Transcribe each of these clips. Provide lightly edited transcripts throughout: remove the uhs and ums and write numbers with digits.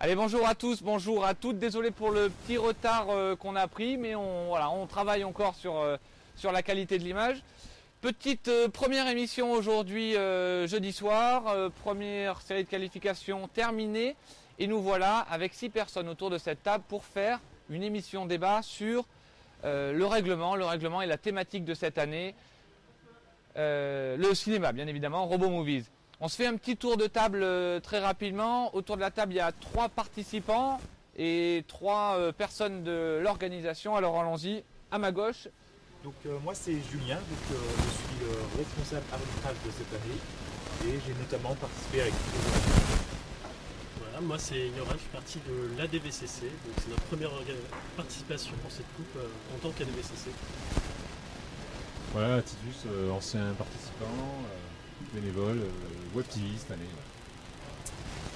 Allez, bonjour à tous, bonjour à toutes. Désolé pour le petit retard qu'on a pris, mais on travaille encore sur la qualité de l'image. Petite première émission aujourd'hui, jeudi soir, première série de qualifications terminée. Et nous voilà avec 6 personnes autour de cette table pour faire une émission débat sur le règlement et la thématique de cette année. Le cinéma, bien évidemment, Robo Movies. On se fait un petit tour de table très rapidement. Autour de la table, il y a 3 participants et 3 personnes de l'organisation. Alors allons-y, à ma gauche. Donc moi c'est Julien, je suis le responsable arbitrage de cette année et j'ai notamment participé avec Voilà, moi c'est Yoran, je suis parti de l'ADVCC, donc c'est notre première participation pour cette coupe en tant qu'ADVCC. Voilà, Titus, ancien participant, bénévole, Web TV cette année.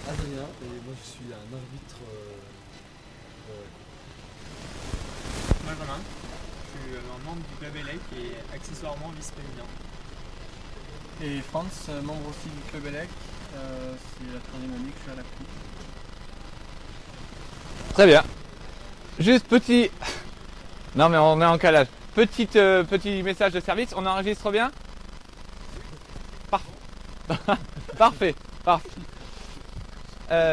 Adrien, et moi je suis un arbitre. Benjamin, je suis un membre du Club ELEC et accessoirement vice-président. Et Franz, membre aussi du Club ELEC, c'est la 3e année que je suis à la coupe. Très bien. Juste petit... Non mais on est en calage. Petit message de service, on enregistre bien ? Parfait.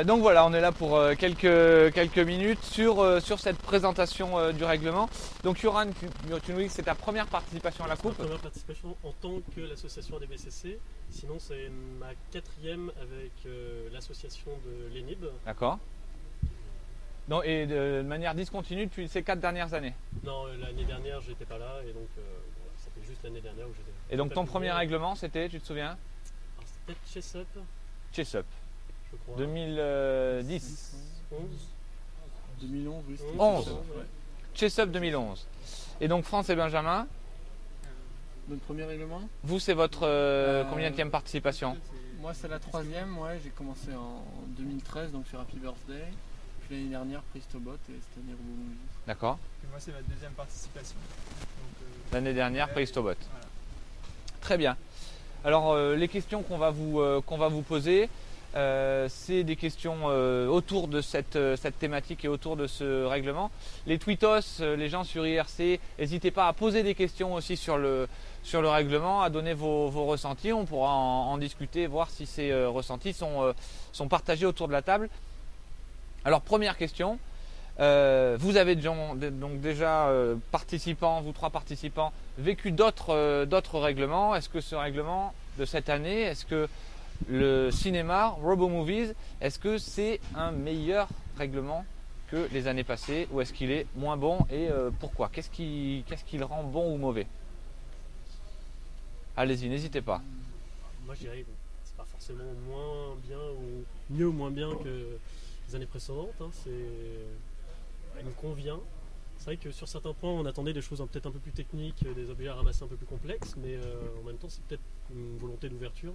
Donc voilà, on est là pour quelques minutes sur cette présentation du règlement. Donc Yoran, tu nous dis que c'est ta première participation à la coupe. Ma première participation en tant que l'association ADVCC. Sinon c'est ma 4e avec l'association de l'ENIB. D'accord. Donc, et de manière discontinue depuis ces 4 dernières années. Non, l'année dernière j'étais pas là et donc voilà, ça fait juste l'année dernière où j'étais. Et donc ton premier règlement c'était, tu te souviens ? Alors c'était peut-être Chess-Up. je crois. 2010. 2011, oui. 11. Ouais. Chess-Up 2011. Et donc France et Benjamin, Notre premier règlement. vous c'est votre combienième participation ? Moi c'est la 3e, ouais, j'ai commencé en 2013 donc sur Happy Birthday. Puis l'année dernière Pristobot et cette année Robo Movies. D'accord. Et moi c'est ma 2e participation. Donc, L'année dernière, Pristobot. voilà. Très bien. Alors les questions qu'on va vous poser, c'est des questions autour de cette thématique et autour de ce règlement. Les tweetos, les gens sur IRC, n'hésitez pas à poser des questions aussi sur le règlement, à donner vos ressentis. On pourra en discuter, voir si ces ressentis sont partagés autour de la table. Alors première question, vous avez donc déjà participants, vous 3 participants, vécu d'autres règlements. Est-ce que ce règlement de cette année, est-ce que le cinéma, Robo Movies, est-ce que c'est un meilleur règlement que les années passées ou est-ce qu'il est moins bon et pourquoi ? Qu'est-ce qui le rend bon ou mauvais ? Allez-y, n'hésitez pas. Moi je dirais que c'est pas forcément moins bien ou mieux ou moins bien que les années précédentes, hein. Il me convient. C'est vrai que sur certains points on attendait des choses peut-être un peu plus techniques, des objets à ramasser un peu plus complexes, mais en même temps c'est peut-être une volonté d'ouverture.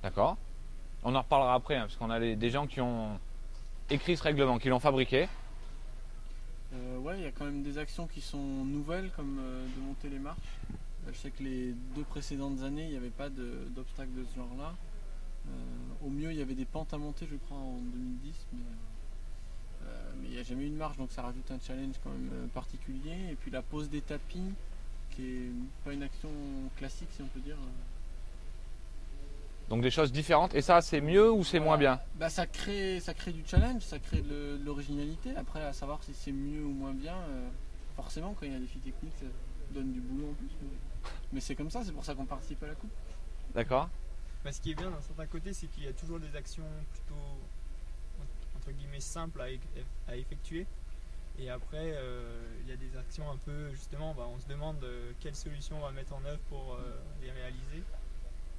D'accord. On en reparlera après, hein, parce qu'on a des gens qui ont écrit ce règlement, qui l'ont fabriqué. Ouais, il y a quand même des actions qui sont nouvelles comme de monter les marches. Je sais que les 2 précédentes années il n'y avait pas d'obstacles de ce genre-là. Au mieux il y avait des pentes à monter je crois en 2010, mais il n'y a jamais eu de marche donc ça rajoute un challenge quand même particulier. Et puis la pose des tapis qui est pas une action classique si on peut dire. Donc des choses différentes. Et ça, c'est mieux ou c'est moins bien ? Bah, ça crée du challenge, ça crée de l'originalité. Après, à savoir si c'est mieux ou moins bien, forcément, quand il y a des défis techniques, ça donne du boulot en plus. Mais c'est comme ça, c'est pour ça qu'on participe à la coupe. D'accord. Bah, ce qui est bien d'un certain côté, c'est qu'il y a toujours des actions plutôt entre guillemets simples à effectuer. Et après, il y a des actions un peu, justement, on se demande quelle solution on va mettre en œuvre pour les réaliser.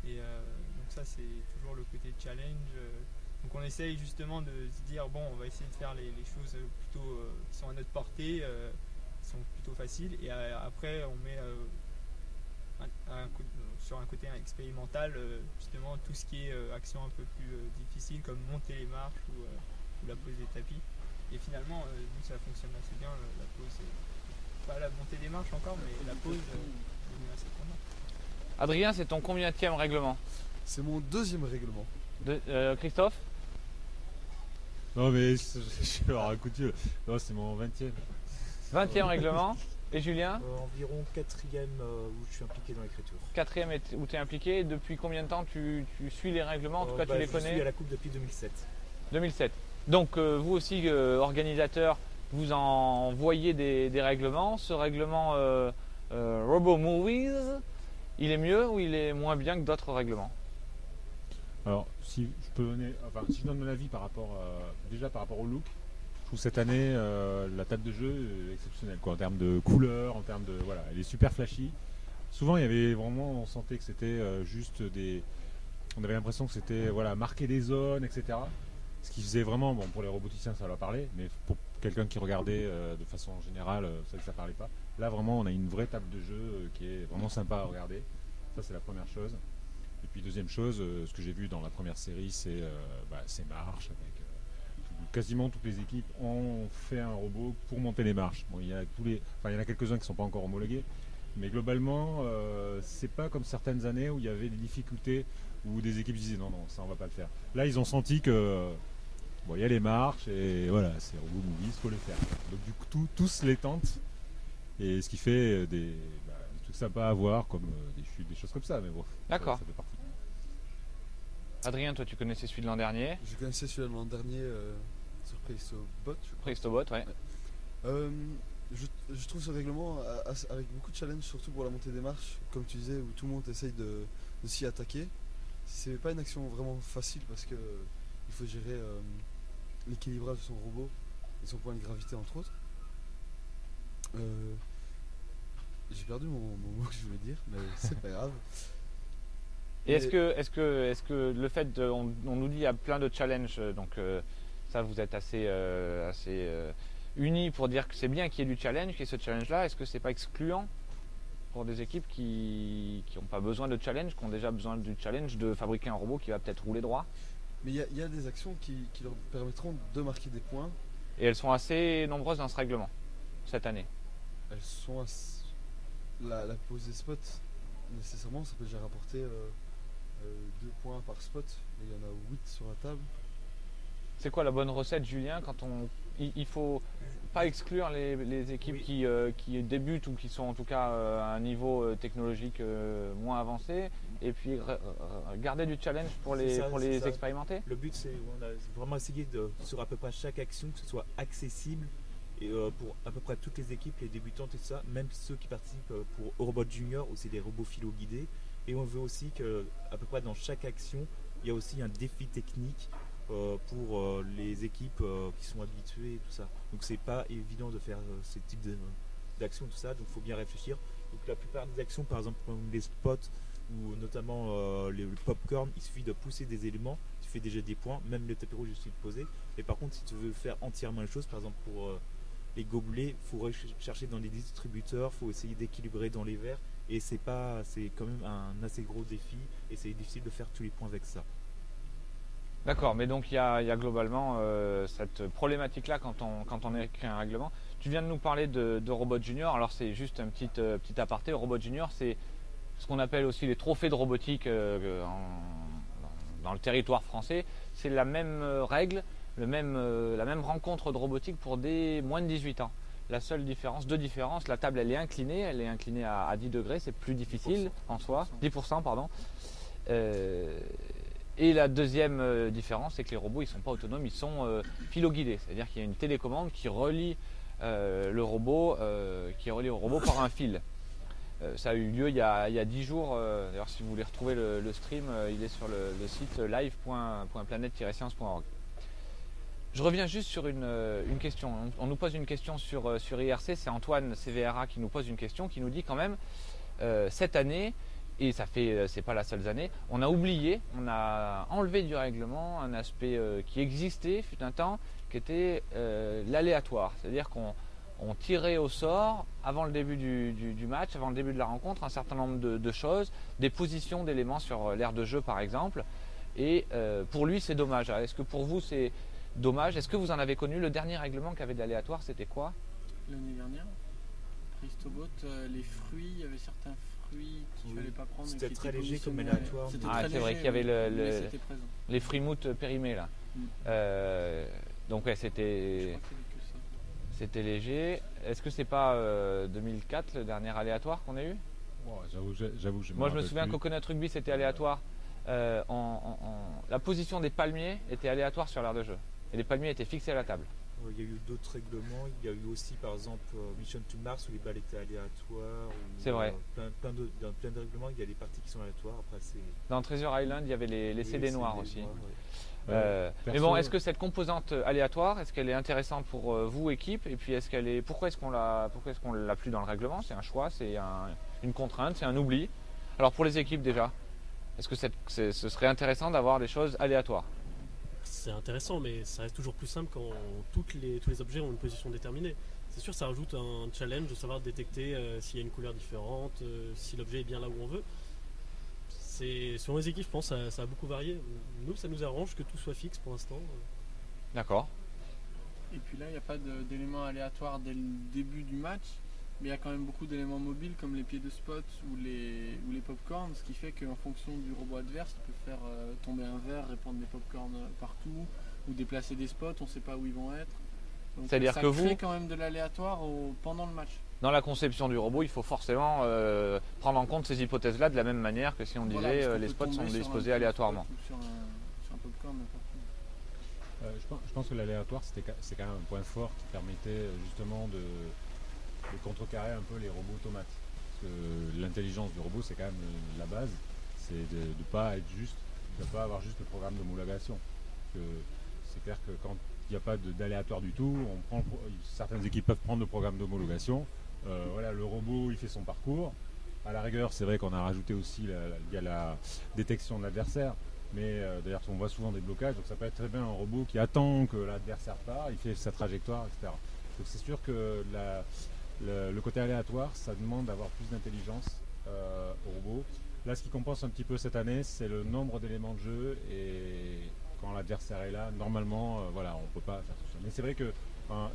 Et donc ça, c'est toujours le côté challenge. Donc on essaye justement de se dire, bon, on va essayer de faire les choses plutôt qui sont à notre portée, qui sont plutôt faciles. Et après, on met sur un côté expérimental, justement, tout ce qui est action un peu plus difficile, comme monter les marches ou la pose des tapis. Et finalement, nous, ça fonctionne assez bien, la pose. Pas la montée des marches encore, mais la pose est assez contente. Adrien, c'est ton combienième règlement ? C'est mon 2e règlement. Christophe ? Non, mais je leur coutume. Non, c'est mon 20e. 20e règlement. Et Julien, Environ 4e où je suis impliqué dans l'écriture. 4e où tu es impliqué. Depuis combien de temps tu suis les règlements? En tout cas, tu les Je connais? suis à la coupe depuis 2007. 2007. Donc vous aussi, organisateur, vous en voyez des règlements. Ce règlement Robo Movies, il est mieux ou il est moins bien que d'autres règlements? Alors, si je donne mon avis par rapport au look, je trouve cette année la table de jeu est exceptionnelle, quoi, en termes de couleurs, en termes de voilà, elle est super flashy. Souvent, il y avait vraiment, on sentait que c'était on avait l'impression que c'était marquer des zones, etc. Ce qui faisait vraiment, bon, pour les roboticiens ça leur parlait, mais pour quelqu'un qui regardait de façon générale, ça parlait pas. Là vraiment on a une vraie table de jeu qui est vraiment sympa à regarder. Ça c'est la première chose. Et puis deuxième chose, ce que j'ai vu dans la première série, c'est ces marches avec quasiment toutes les équipes ont fait un robot pour monter les marches. Bon, il y en a quelques-uns qui ne sont pas encore homologués, mais globalement c'est pas comme certaines années où il y avait des difficultés, où des équipes disaient non ça on va pas le faire. Là ils ont senti que il y a les marches et voilà, c'est Robo Movies, faut les faire. Donc du coup tous les tentent, et ce qui fait des trucs sympas à voir, comme des chutes, des choses comme ça, mais bon. D'accord. Ça fait partie. Adrien, toi tu connaissais celui de l'an dernier? Je connaissais celui de l'an dernier sur Prestobot. Prestobot, ouais. Je trouve ce règlement avec beaucoup de challenges, surtout pour la montée des marches, comme tu disais, où tout le monde essaye de s'y attaquer. C'est pas une action vraiment facile parce que il faut gérer l'équilibrage de son robot et son point de gravité entre autres. J'ai perdu mon mot que je voulais dire, mais c'est pas grave. Et est-ce que le fait on nous dit il y a plein de challenges, donc ça vous êtes assez unis pour dire que c'est bien qu'il y ait du challenge, qu'il y ait ce challenge-là, est-ce que c'est pas excluant pour des équipes qui n'ont pas besoin de challenge, qui ont déjà besoin du challenge de fabriquer un robot qui va peut-être rouler droit? Mais il y a des actions qui leur permettront de marquer des points. Et elles sont assez nombreuses dans ce règlement, cette année. Elles sont la pose des spots, nécessairement, ça peut déjà rapporter 2 points par spot. Et il y en a 8 sur la table. C'est quoi la bonne recette, Julien, quand il faut pas exclure les équipes Oui. qui débutent ou qui sont en tout cas à un niveau technologique moins avancé, et puis garder du challenge pour les C'est ça. expérimenter? Le but, c'est on a vraiment essayé sur à peu près chaque action que ce soit accessible et pour à peu près toutes les équipes, les débutantes et tout ça, même ceux qui participent pour Eurobot Junior, où c'est des robots philo-guidés. Et on veut aussi que à peu près dans chaque action, il y a aussi un défi technique pour les équipes qui sont habituées et tout ça. Donc c'est pas évident de faire ce type d'action, tout ça, donc il faut bien réfléchir. Donc la plupart des actions, par exemple les spots ou notamment le popcorn, il suffit de pousser des éléments, tu fais déjà des points, même le tapis rouge il suffit de poser. Et par contre si tu veux faire entièrement les choses, par exemple pour les gobelets, il faut chercher dans les distributeurs, il faut essayer d'équilibrer dans les verres, et c'est quand même un assez gros défi, et c'est difficile de faire tous les points avec ça. D'accord, mais donc il y a globalement cette problématique-là quand on écrit un règlement. Tu viens de nous parler de Robot Junior, alors c'est juste un petit aparté. Robot Junior, c'est ce qu'on appelle aussi les trophées de robotique dans le territoire français. C'est la même règle, la même rencontre de robotique pour des moins de 18 ans. La seule différence, deux différences, la table elle est inclinée à 10 degrés, c'est plus difficile 10%. En soi, 10% pardon. Et la deuxième différence, c'est que les robots ils sont pas autonomes, ils sont philo-guidés, c'est-à-dire qu'il y a une télécommande qui relie le robot, au robot par un fil. Ça a eu lieu il y a 10 jours. D'ailleurs, si vous voulez retrouver le stream, il est sur le site live.planet-science.org. Je reviens juste sur une question. On nous pose une question sur IRC, c'est Antoine CVRA qui nous pose une question, qui nous dit quand même, cette année, et c'est pas la seule année, on a enlevé du règlement un aspect qui existait, fut un temps, qui était l'aléatoire. C'est-à-dire qu'on tirait au sort, avant le début du match, avant le début de la rencontre, un certain nombre de choses, des positions d'éléments sur l'aire de jeu par exemple, et pour lui c'est dommage. Alors, est-ce que pour vous c'est dommage? Est-ce que vous en avez connu? Le dernier règlement qui avait de l'aléatoire, c'était quoi? L'année dernière, Prestobot, les fruits, il y avait certains fruits qu'il ne fallait pas prendre. C'était très léger comme positionnés, aléatoire. Ah, c'est vrai qu'il y avait mais c'était présent. les freemoutes périmés là. Donc ouais, Je c'était crois qu'il y avait que ça. c'était léger. Est-ce que c'est pas 2004 le dernier aléatoire qu'on a eu? Wow, j'avoue, je Moi je me rappelle souviens plus. qu'au Coconut Rugby c'était aléatoire. La position des palmiers était aléatoire sur l'aire de jeu. Et les palmiers étaient fixés à la table. Il y a eu d'autres règlements. Il y a eu aussi, par exemple, Mission to Mars où les balles étaient aléatoires. C'est vrai. Dans plein de règlements, il y a des parties qui sont aléatoires. Après, c'est Dans Treasure Island, il y avait les oui, CD c'est noirs des aussi. noirs, ouais. Mais Perso, bon, est-ce que cette composante aléatoire, est-ce qu'elle est intéressante pour vous, équipe? Et puis pourquoi est-ce qu'on l'a plus dans le règlement? C'est un choix, c'est une contrainte, c'est un oubli. Alors pour les équipes déjà, est-ce que ce serait intéressant d'avoir des choses aléatoires? C'est intéressant, mais ça reste toujours plus simple quand tous les objets ont une position déterminée. C'est sûr, ça rajoute un challenge de savoir détecter s'il y a une couleur différente, si l'objet est bien là où on veut. Selon les équipes, je pense, ça a beaucoup varié. Nous, ça nous arrange que tout soit fixe pour l'instant. D'accord. Et puis là, il n'y a pas d'éléments aléatoires dès le début du match, mais il y a quand même beaucoup d'éléments mobiles comme les pieds de spot ou les popcorns, ce qui fait qu'en fonction du robot adverse, il peut faire tomber un verre, répandre des popcorns partout, ou déplacer des spots, on ne sait pas où ils vont être. Donc C'est-à-dire ça que crée vous- quand même de l'aléatoire pendant le match. Dans la conception du robot, il faut forcément prendre en compte ces hypothèses-là de la même manière que si on Voilà, disait parce qu'on les peut spots sont tomber sur un disposés pied de aléatoirement. spot ou sur un popcorn n'importe où. Je pense que l'aléatoire, c'est quand même un point fort qui permettait justement de contrecarrer un peu les robots automates. Parce que l'intelligence du robot, c'est quand même la base. C'est de ne pas avoir juste le programme d'homologation. C'est clair que quand il n'y a pas d'aléatoire du tout, certaines équipes peuvent prendre le programme d'homologation. Voilà, le robot, il fait son parcours. À la rigueur, c'est vrai qu'on a rajouté aussi il y a la détection de l'adversaire. Mais d'ailleurs, on voit souvent des blocages, donc ça peut être très bien un robot qui attend que l'adversaire part, il fait sa trajectoire, etc. Donc c'est sûr que le côté aléatoire, ça demande d'avoir plus d'intelligence au robot. Là, ce qui compense un petit peu cette année, c'est le nombre d'éléments de jeu, et quand l'adversaire est là, normalement, voilà, on ne peut pas faire tout ça. Mais c'est vrai que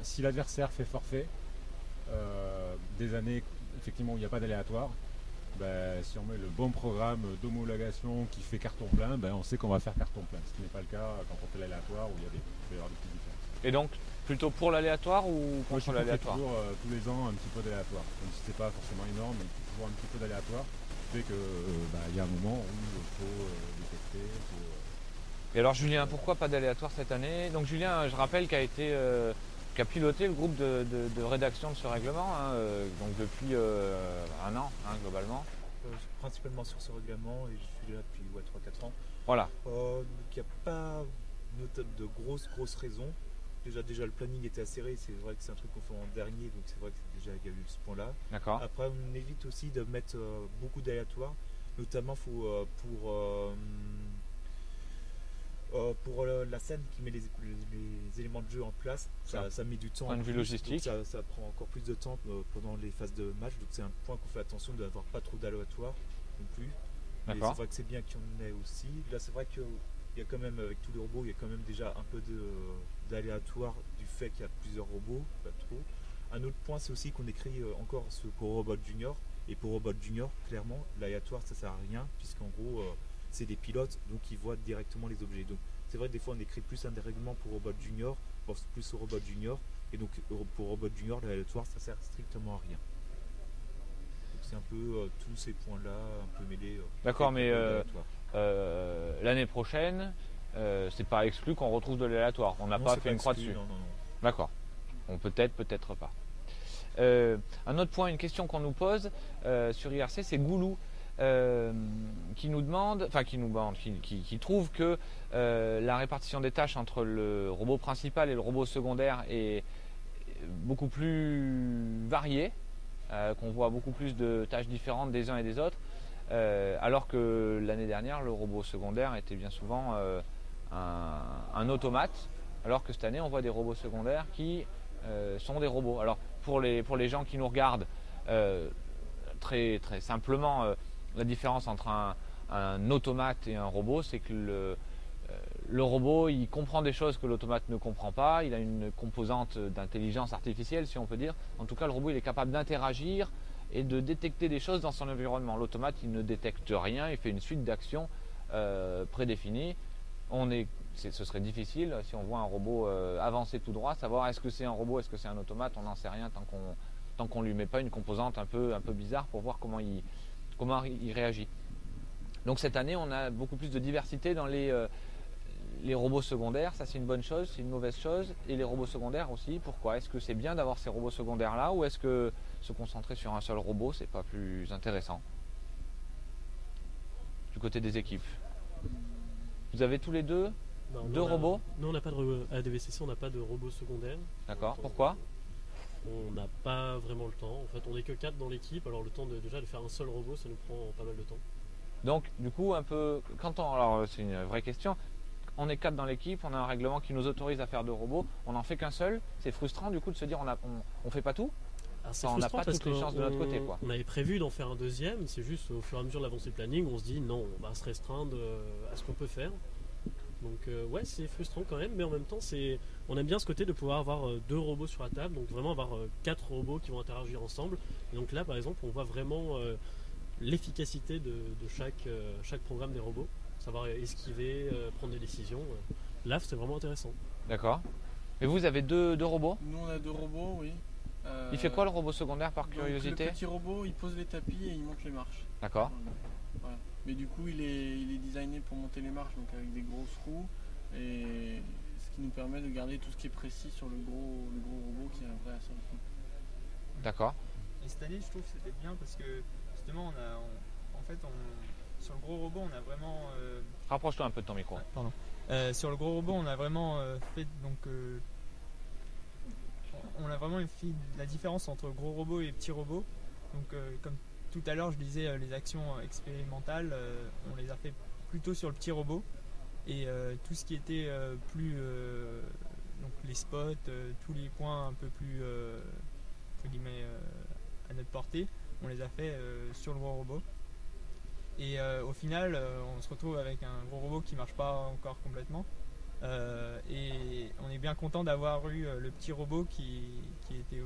si l'adversaire fait forfait, des années effectivement où il n'y a pas d'aléatoire, si on met le bon programme d'homologation qui fait carton plein, on sait qu'on va faire carton plein. Ce qui n'est pas le cas quand on fait l'aléatoire où il peut y avoir des petites différences. Et donc, plutôt pour l'aléatoire ou Moi, je contre suis l'aléatoire? toujours tous les ans un petit peu d'aléatoire. Même si c'est pas forcément énorme, mais toujours un petit peu d'aléatoire. Ce qui fait que il y a un moment où il faut détecter. Et alors Julien, pourquoi pas d'aléatoire cette année? Donc Julien, je rappelle, qui a piloté le groupe de rédaction de ce règlement, hein, donc depuis un an, hein, globalement. principalement sur ce règlement et je suis là depuis 3-4 ans. Voilà. Donc il n'y a pas de grosses raisons. Déjà le planning était assez serré, c'est vrai que c'est un truc qu'on fait en dernier, donc c'est vrai que déjà il y a eu ce point-là. D'accord. Après on évite aussi de mettre beaucoup d'aléatoires, notamment pour la scène qui met les éléments de jeu en place, ça met du temps. Point de en vue plus, logistique. donc ça prend encore plus de temps pendant les phases de match, donc c'est un point qu'on fait attention de n'avoir pas trop d'aléatoires non plus. Mais D'accord. c'est vrai que c'est bien qu'il y en ait aussi. Là c'est vrai qu'il y a quand même, avec tous les robots, il y a quand même déjà un peu d'aléatoire du fait qu'il y a plusieurs robots, pas trop. Un autre point, c'est aussi qu'on écrit encore ce pour Robot Junior. Et pour Robot Junior, clairement, l'aléatoire, ça sert à rien, puisqu'en gros, c'est des pilotes, donc ils voient directement les objets. Donc c'est vrai que des fois, on écrit plus un des règlements pour Robot Junior, plus au Robot Junior. Et donc pour Robot Junior, l'aléatoire, ça sert strictement à rien. Donc c'est un peu tous ces points-là, un peu mêlés. D'accord, mais l'aléatoire. l'année prochaine, c'est pas exclu qu'on retrouve de l'aléatoire. On n'a Non, pas c'est fait une croix exclu, dessus. non. D'accord. Bon, peut-être pas. Un autre point, une question qu'on nous pose sur IRC, c'est Goulou qui nous demande, qui trouve que la répartition des tâches entre le robot principal et le robot secondaire est beaucoup plus variée, qu'on voit beaucoup plus de tâches différentes des uns et des autres, alors que l'année dernière, le robot secondaire était bien souvent un automate, alors que cette année, on voit des robots secondaires qui sont des robots. Alors pour les gens qui nous regardent, très simplement, la différence entre un automate et un robot, c'est que le robot, il comprend des choses que l'automate ne comprend pas, il a une composante d'intelligence artificielle, si on peut dire. En tout cas, le robot, il est capable d'interagir et de détecter des choses dans son environnement. L'automate, il ne détecte rien, il fait une suite d'actions prédéfinies. On est ce serait difficile si on voit un robot avancer tout droit, savoir est-ce que c'est un robot, est-ce que c'est un automate, on n'en sait rien tant qu'on lui met pas une composante un peu bizarre pour voir comment il réagit. Donc cette année, on a beaucoup plus de diversité dans les robots secondaires. Ça, c'est une bonne chose, c'est une mauvaise chose. Et les robots secondaires aussi, pourquoi? Est-ce que c'est bien d'avoir ces robots secondaires là, ou est-ce que se concentrer sur un seul robot, c'est pas plus intéressant du côté des équipes? Vous avez tous les deux Non, deux robots? Non, on n'a pas de à DVCC, on n'a pas de robots secondaires. D'accord, Donc, pourquoi? On n'a pas vraiment le temps. En fait, on n'est que 4 dans l'équipe, alors le temps déjà de faire un seul robot, ça nous prend pas mal de temps. Donc, du coup, un peu, alors c'est une vraie question. On est 4 dans l'équipe, on a un règlement qui nous autorise à faire 2 robots, on n'en fait qu'un seul. C'est frustrant du coup de se dire on fait pas tout. Alors, c'est On n'a frustrant pas parce toutes les chances de notre côté, quoi. On avait prévu d'en faire un deuxième, c'est juste au fur et à mesure de l'avancée du planning, on se dit non, on va se restreindre à ce qu'on peut faire. Donc ouais, c'est frustrant quand même, mais en même temps, on aime bien ce côté de pouvoir avoir 2 robots sur la table, donc vraiment avoir 4 robots qui vont interagir ensemble. Et donc là, par exemple, on voit vraiment l'efficacité de chaque programme des robots, savoir esquiver, prendre des décisions. Là, c'est vraiment intéressant. D'accord. Et vous avez deux robots? Nous on a 2 robots, oui. Il fait quoi le robot secondaire par Donc, curiosité? le petit robot, il pose les tapis et il monte les marches. D'accord. Voilà. Mais du coup, il est designé pour monter les marches, donc avec des grosses roues, et ce qui nous permet de garder tout ce qui est précis sur le gros robot qui est un vrai assaut. D'accord. Et cette année, je trouve que c'était bien parce que justement, sur le gros robot, on a vraiment. Rapproche-toi un peu de ton micro. Pardon. Sur le gros robot, on a vraiment fait donc. On a vraiment fait la différence entre gros robot et petit robot. Donc, comme tout à l'heure, je disais, les actions expérimentales, on les a fait plutôt sur le petit robot. Et tout ce qui était plus. Donc, les spots, tous les points un peu plus. Entre guillemets. À notre portée, on les a fait sur le gros robot. Et au final, on se retrouve avec un gros robot qui marche pas encore complètement. Et on est bien content d'avoir eu le petit robot qui était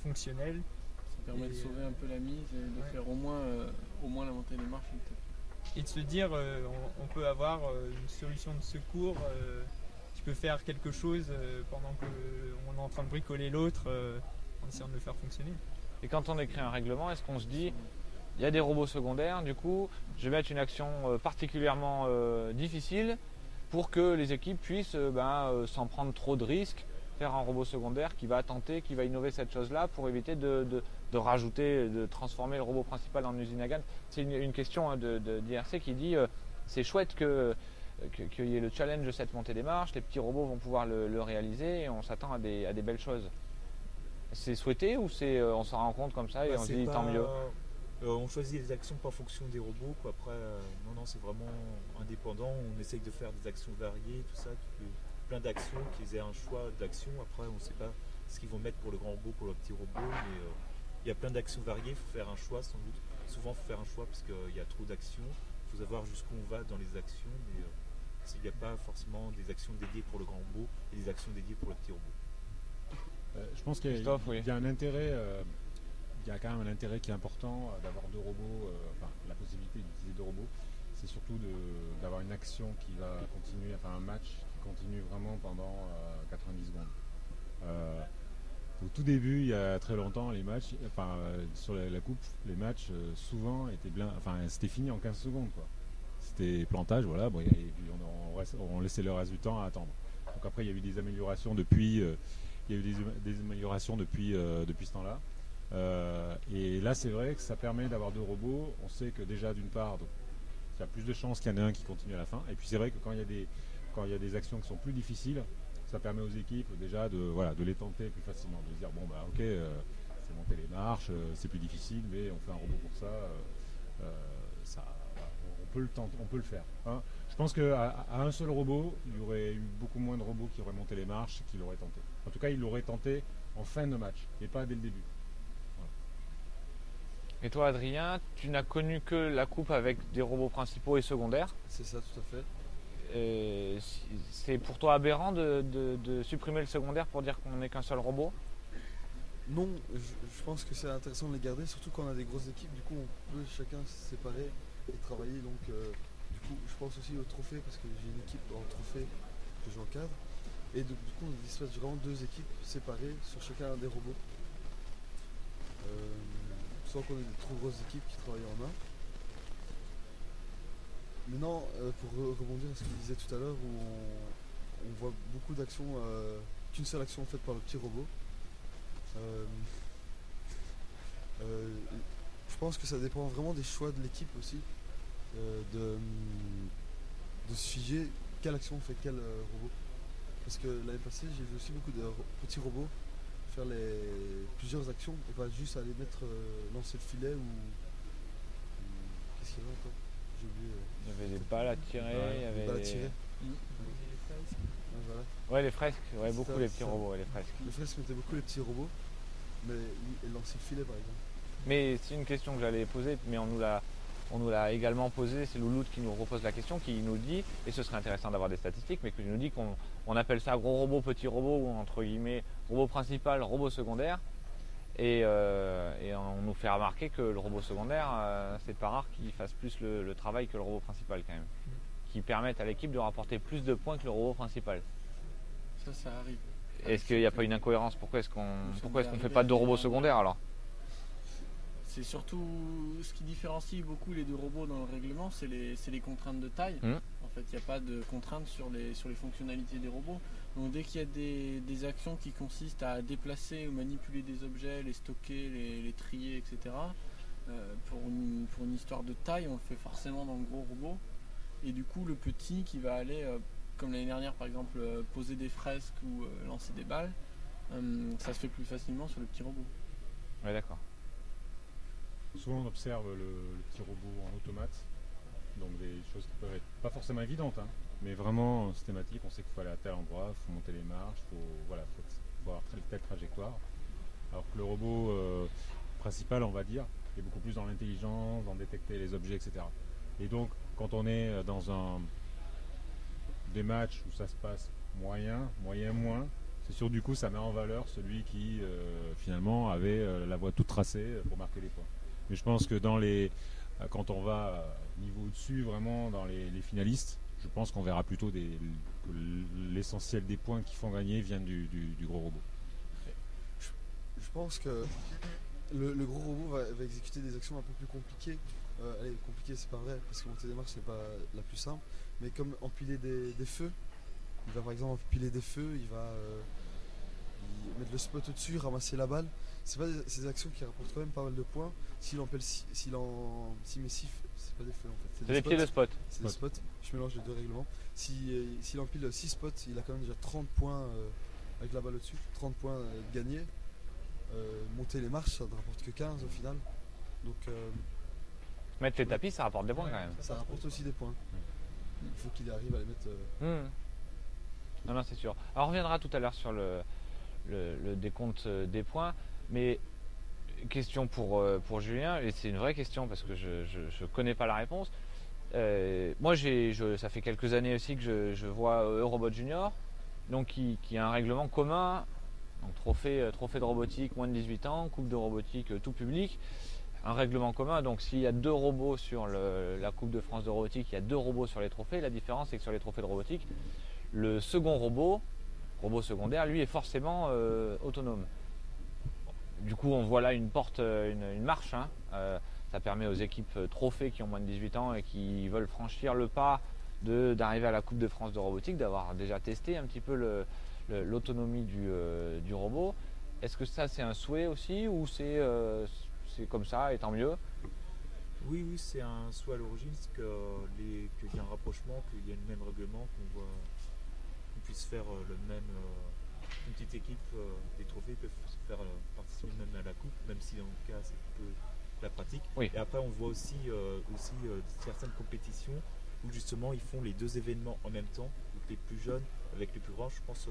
fonctionnel. Ça permet de sauver un peu la mise et de faire au moins la montée des marches. Et de se dire, on peut avoir une solution de secours qui peut faire quelque chose pendant qu'on est en train de bricoler l'autre en essayant de le faire fonctionner. Et quand on écrit un règlement, est-ce qu'on se dit il y a des robots secondaires, du coup je vais mettre une action particulièrement difficile pour que les équipes puissent sans prendre trop de risques, faire un robot secondaire qui va tenter, qui va innover cette chose-là pour éviter de rajouter, de transformer le robot principal en usine à gaz. C'est une question d'IRC qui dit c'est chouette qu'il y ait le challenge de cette montée des marches, les petits robots vont pouvoir le réaliser et on s'attend à des belles choses. C'est souhaité ou on s'en rend compte comme ça et on se dit tant mieux? On choisit les actions pas en fonction des robots, quoi. Après, non, c'est vraiment indépendant. On essaye de faire des actions variées, tout ça, plein d'actions, qu'ils aient un choix d'actions. Après, on ne sait pas ce qu'ils vont mettre pour le grand robot, pour le petit robot, mais il y a plein d'actions variées. Il faut faire un choix, sans doute. Souvent, il faut faire un choix parce qu'il y a trop d'actions. Il faut savoir jusqu'où on va dans les actions, mais il n'y a pas forcément des actions dédiées pour le grand robot et des actions dédiées pour le petit robot. Je pense qu'il y a un intérêt, il y a quand même un intérêt qui est important d'avoir 2 robots, la possibilité d'utiliser 2 robots, c'est surtout d'avoir une action qui va continuer, un match qui continue vraiment pendant 90 secondes. Au tout début, il y a très longtemps, les matchs, sur la coupe, les matchs souvent étaient c'était fini en 15 secondes, quoi. C'était plantage, voilà, et puis on laissait le reste du temps à attendre. Donc après, il y a eu des améliorations depuis. Il y a eu des améliorations depuis ce temps-là. Et là, c'est vrai que ça permet d'avoir 2 robots. On sait que déjà, d'une part, il y a plus de chances qu'il y en ait un qui continue à la fin. Et puis c'est vrai que quand il y a des actions qui sont plus difficiles, ça permet aux équipes déjà de les tenter plus facilement. De se dire, ok, c'est monter les marches, c'est plus difficile, mais on fait un robot pour ça. On peut le faire. Hein. Je pense qu'à un seul robot, il y aurait eu beaucoup moins de robots qui auraient monté les marches et qui l'auraient tenté. En tout cas, ils l'auraient tenté en fin de match et pas dès le début. Voilà. Et toi, Adrien, tu n'as connu que la coupe avec des robots principaux et secondaires. C'est ça, tout à fait. C'est pour toi aberrant de supprimer le secondaire pour dire qu'on n'est qu'un seul robot? Non, je pense que c'est intéressant de les garder, surtout quand on a des grosses équipes. Du coup, on peut chacun se séparer et travailler. Donc, du coup, je pense aussi au trophée parce que j'ai une équipe en trophée que j'encadre. Et donc, du coup, on dispatche vraiment 2 équipes séparées sur chacun des robots. Sans qu'on ait des trop grosses équipes qui travaillent en main. Maintenant, pour rebondir à ce que je disais tout à l'heure, où on voit beaucoup d'actions, qu'une seule action faite par le petit robot. Je pense que ça dépend vraiment des choix de l'équipe aussi, de se figer quelle action fait quel robot. Parce que l'année passée, j'ai vu aussi beaucoup de petits robots faire plusieurs actions et pas juste aller lancer le filet ou qu'est-ce qu'il y avait encore? J'ai oublié. Il y avait des balles à tirer, il y avait Des balles à tirer. Les Voilà. Ouais, les fresques, ouais, beaucoup Ça, les petits ça. robots, ouais, les fresques. Les fresques mettaient beaucoup les petits robots, mais ils lançaient le filet par exemple. Mais c'est une question que j'allais poser, mais on nous l'a également posée, c'est Louloute qui nous repose la question, qui nous dit, et ce serait intéressant d'avoir des statistiques, mais qui nous dit qu'on appelle ça gros robot, petit robot, ou entre guillemets, robot principal, robot secondaire. Et on nous fait remarquer que le robot secondaire, c'est pas rare qu'il fasse plus le travail que le robot principal quand même. Qui permettent à l'équipe de rapporter plus de points que le robot principal. Ça arrive. Est-ce qu'il n'y a pas une incohérence? Pourquoi est-ce qu'on m'est fait arrivé pas de robots régulièrement. secondaires alors? C'est surtout ce qui différencie beaucoup les 2 robots dans le règlement, c'est les contraintes de taille. En fait, il n'y a pas de contraintes sur les fonctionnalités des robots. Donc dès qu'il y a des actions qui consistent à déplacer ou manipuler des objets, les stocker, les trier, etc., pour une histoire de taille, on le fait forcément dans le gros robot. Et du coup, le petit qui va aller, comme l'année dernière par exemple, poser des fresques ou lancer des balles, ça se fait plus facilement sur le petit robot. Ouais, d'accord. Souvent on observe le petit robot en automate, donc des choses qui peuvent être pas forcément évidentes, hein, mais vraiment systématiques. On sait qu'il faut aller à tel endroit, il faut monter les marches, faut avoir telle trajectoire. Alors que le robot principal, on va dire, est beaucoup plus dans l'intelligence, dans détecter les objets, etc. Et donc quand on est dans des matchs où ça se passe moyen, moins, c'est sûr du coup ça met en valeur celui qui finalement avait la voie toute tracée pour marquer les points. Mais je pense que quand on va niveau au-dessus, vraiment dans les finalistes, je pense qu'on verra plutôt que l'essentiel des points qui font gagner viennent du gros robot. Je pense que le gros robot va exécuter des actions un peu plus compliquées. Allez, compliqué c'est pas vrai, parce que monter des marches c'est pas la plus simple, mais comme empiler des feux, il va par exemple empiler des feux, il va mettre le spot au-dessus, ramasser la balle. C'est pas ces actions qui rapportent quand même pas mal de points. S'il met 6, c'est pas des feux en fait. C'est des pieds de spot. C'est des spots, je mélange les 2 règlements. S'il empile 6 spots, il a quand même déjà 30 points avec la balle au-dessus, 30 points gagnés. Monter les marches, ça ne rapporte que 15 au final. Donc Mettre les tapis, ça rapporte des points quand même. ça rapporte aussi des points. Il faut qu'il arrive à les mettre. Non, c'est sûr. Alors on reviendra tout à l'heure sur le décompte des points, mais question pour Julien, et c'est une vraie question parce que je connais pas la réponse. Moi, ça fait quelques années aussi que je vois Eurobot Junior, donc qui a un règlement commun, donc trophée de robotique moins de 18 ans, coupe de robotique tout public. Un règlement commun, donc s'il y a 2 robots sur la Coupe de France de robotique, il y a 2 robots sur les trophées. La différence c'est que sur les trophées de robotique, le second robot secondaire, lui est forcément autonome. Du coup on voit là une marche, hein. Ça permet aux équipes trophées qui ont moins de 18 ans et qui veulent franchir le pas d'arriver à la Coupe de France de robotique, d'avoir déjà testé un petit peu l'autonomie du robot. Est-ce que ça c'est un souhait aussi, ou c'est comme ça et tant mieux? Oui, c'est un souhait à l'origine, qu'il y ait un rapprochement, qu'il y ait le même règlement, qu'on puisse faire le même. Une petite équipe, des trophées peuvent faire participer même à la coupe, même si dans le cas c'est un peu la pratique. Oui. Et après on voit aussi certaines compétitions où justement ils font les 2 événements en même temps, donc les plus jeunes avec les plus grands. Je pense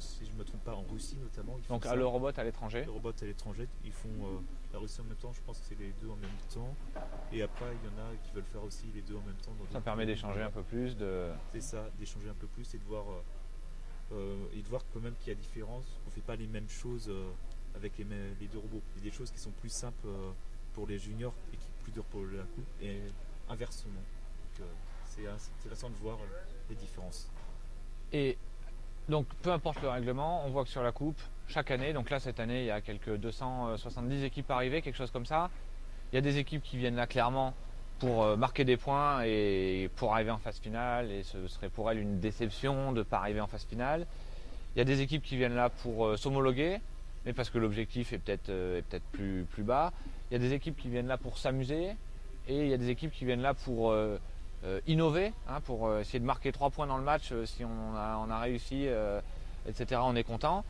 si je ne me trompe pas, en Russie notamment. Donc à l'Eurobot à l'étranger. L'Eurobot à l'étranger, ils font la Russie en même temps. Je pense que c'est les 2 en même temps. Et après il y en a qui veulent faire aussi les 2 en même temps. Ça permet d'échanger un peu plus. C'est ça, d'échanger un peu plus et de voir quand même qu'il y a différence. On ne fait pas les mêmes choses avec les 2 robots. Il y a des choses qui sont plus simples pour les juniors et qui plus dures pour la coupe, et inversement. Donc, c'est intéressant de voir les différences. Et Donc peu importe le règlement, on voit que sur la coupe, chaque année, donc là cette année il y a quelques 270 équipes arrivées, quelque chose comme ça. Il y a des équipes qui viennent là clairement pour marquer des points et pour arriver en phase finale, et ce serait pour elles une déception de ne pas arriver en phase finale. Il y a des équipes qui viennent là pour s'homologuer, mais parce que l'objectif est peut-être plus bas. Il y a des équipes qui viennent là pour s'amuser, et il y a des équipes qui viennent là pour innover, hein, pour essayer de marquer 3 points dans le match. Si on a réussi, etc., on est content.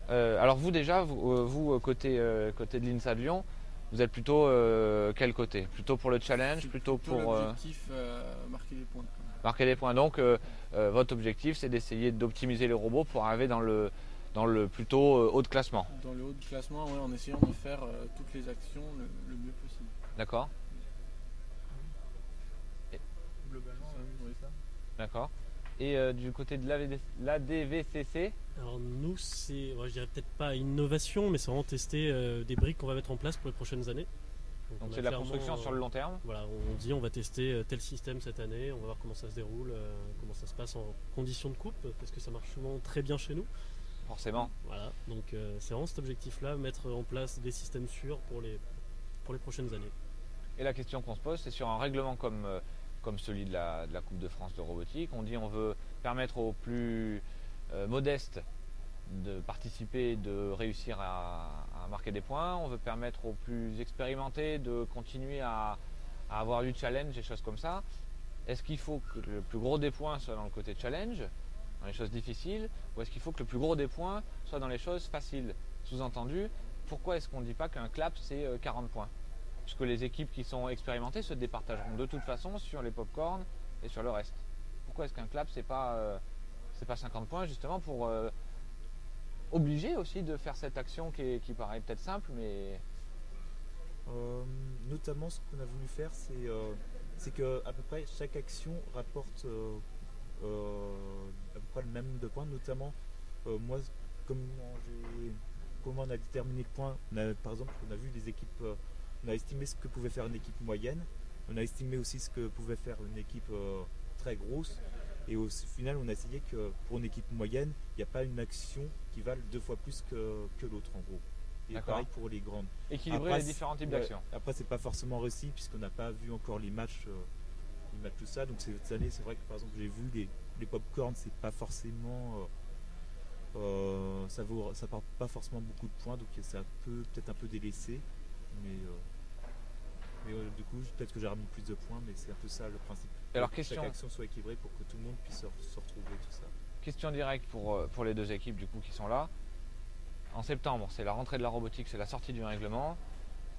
Alors vous déjà, vous côté de l'INSA de Lyon, vous êtes plutôt quel côté? Plutôt pour le challenge, plutôt pour l'objectif, marquer des points. marquer des points. Donc votre objectif c'est d'essayer d'optimiser les robots pour arriver dans le plutôt haut de classement. Dans le haut de classement, ouais, en essayant de faire toutes les actions le mieux possible. D'accord, Globalement, Oui. c'est ça. d'accord. Et du côté de l'ADVCC, Alors nous, c'est, je dirais peut-être pas innovation, mais c'est vraiment tester des briques qu'on va mettre en place pour les prochaines années. donc on c'est a de la clairement, construction sur le long terme. Voilà, on dit on va tester tel système cette année, on va voir comment ça se déroule, comment ça se passe en conditions de coupe, parce que ça marche souvent très bien chez nous. Forcément. Voilà, donc c'est vraiment cet objectif-là, mettre en place des systèmes sûrs pour les prochaines années. Et la question qu'on se pose, c'est sur un règlement comme celui de la Coupe de France de robotique. On dit on veut permettre aux plus modestes de participer, de réussir à marquer des points. On veut permettre aux plus expérimentés de continuer à avoir du challenge, des choses comme ça. Est-ce qu'il faut que le plus gros des points soit dans le côté challenge, dans les choses difficiles, ou est-ce qu'il faut que le plus gros des points soit dans les choses faciles? Sous-entendu, pourquoi est-ce qu'on ne dit pas qu'un clap c'est 40 points? Puisque les équipes qui sont expérimentées se départageront de toute façon sur les pop-corn et sur le reste. Pourquoi est-ce qu'un clap c'est pas 50 points, justement pour obliger aussi de faire cette action qui paraît peut-être simple, mais Notamment, ce qu'on a voulu faire, c'est que à peu près chaque action rapporte à peu près le même nombre de points. Notamment, moi, comment on a déterminé le point. Par exemple, on a vu des équipes, on a estimé ce que pouvait faire une équipe moyenne. On a estimé aussi ce que pouvait faire une équipe très grosse. Et au final, on a essayé que pour une équipe moyenne, il n'y a pas une action qui vale 2 fois plus que l'autre, en gros. Et D'accord. pareil pour les grandes. équilibrer Après, les différents types ouais, d'actions. Après, c'est pas forcément réussi puisqu'on n'a pas vu encore les matchs tout ça. Donc cette année, c'est vrai que par exemple, j'ai vu les pop-corn, c'est pas forcément, ça porte pas forcément beaucoup de points, donc c'est peut-être un peu délaissé. Mais du coup, peut-être que j'ai remis plus de points, mais c'est un peu ça le principe. Et alors, Que question- chaque action soit équilibrée pour que tout le monde puisse se retrouver, tout ça. Question directe pour les deux équipes du coup qui sont là. En septembre, c'est la rentrée de la robotique, c'est la sortie du règlement.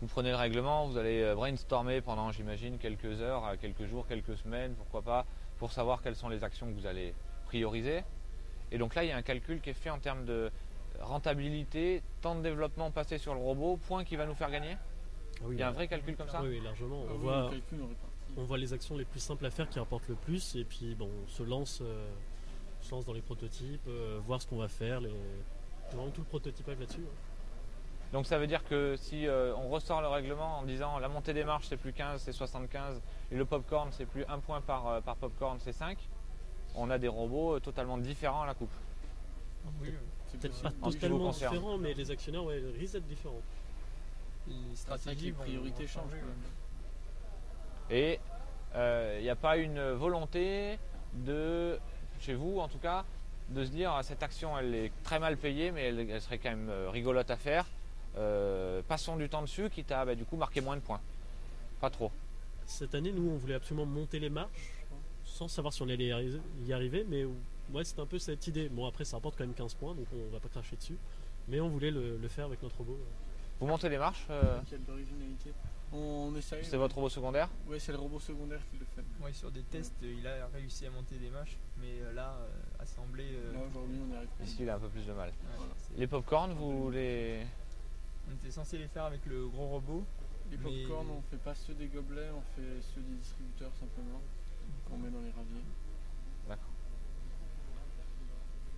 Vous prenez le règlement, vous allez brainstormer pendant, j'imagine, quelques heures, quelques jours, quelques semaines, pourquoi pas, pour savoir quelles sont les actions que vous allez prioriser. Et donc là, il y a un calcul qui est fait en termes de rentabilité, temps de développement passé sur le robot, point qui va nous faire gagner. Ah oui, Il y a un vrai calcul comme ça. Oui, largement. Ah On oui, voit, le calcul on répartit. on voit les actions les plus simples à faire qui rapportent le plus, et puis bon, on se lance dans les prototypes, voir ce qu'on va faire, vraiment tout le prototypage là-dessus. Donc ça veut dire que si on ressort le règlement en disant la montée des marches c'est plus 15, c'est 75, et le popcorn c'est plus 1 point par popcorn, c'est 5, on a des robots totalement différents à la coupe. Oui, C'est Peut-être possible. pas En ce qui vous totalement concerne. différent, mais les actionnaires risquent d'être différents. les C'est vrai que stratégies les vont priorités changent changer, quand même. Et il n'y a pas une volonté de, chez vous en tout cas, de se dire cette action elle est très mal payée mais elle serait quand même rigolote à faire. Passons du temps dessus quitte à du coup marquer moins de points. Pas trop. Cette année, nous, on voulait absolument monter les marches, sans savoir si on allait y arriver, mais ouais, c'était un peu cette idée. Bon, après, ça rapporte quand même 15 points, donc on va pas cracher dessus. Mais on voulait le faire avec notre robot. Vous montez les marches, Quelle originalité. On essaye. c'est votre robot secondaire. Ouais, c'est le robot secondaire qui le fait. Ouais, sur des tests, il a réussi à monter des marches, mais là, assembler. Là aujourd'hui on y arrive pas. Ici il a un peu plus de mal. Ouais, c'est- Les popcorn, vous les... On était censé les faire avec le gros robot. Les Mais- popcorn, on fait pas ceux des gobelets, on fait ceux des distributeurs simplement, qu'on met dans les raviers. D'accord.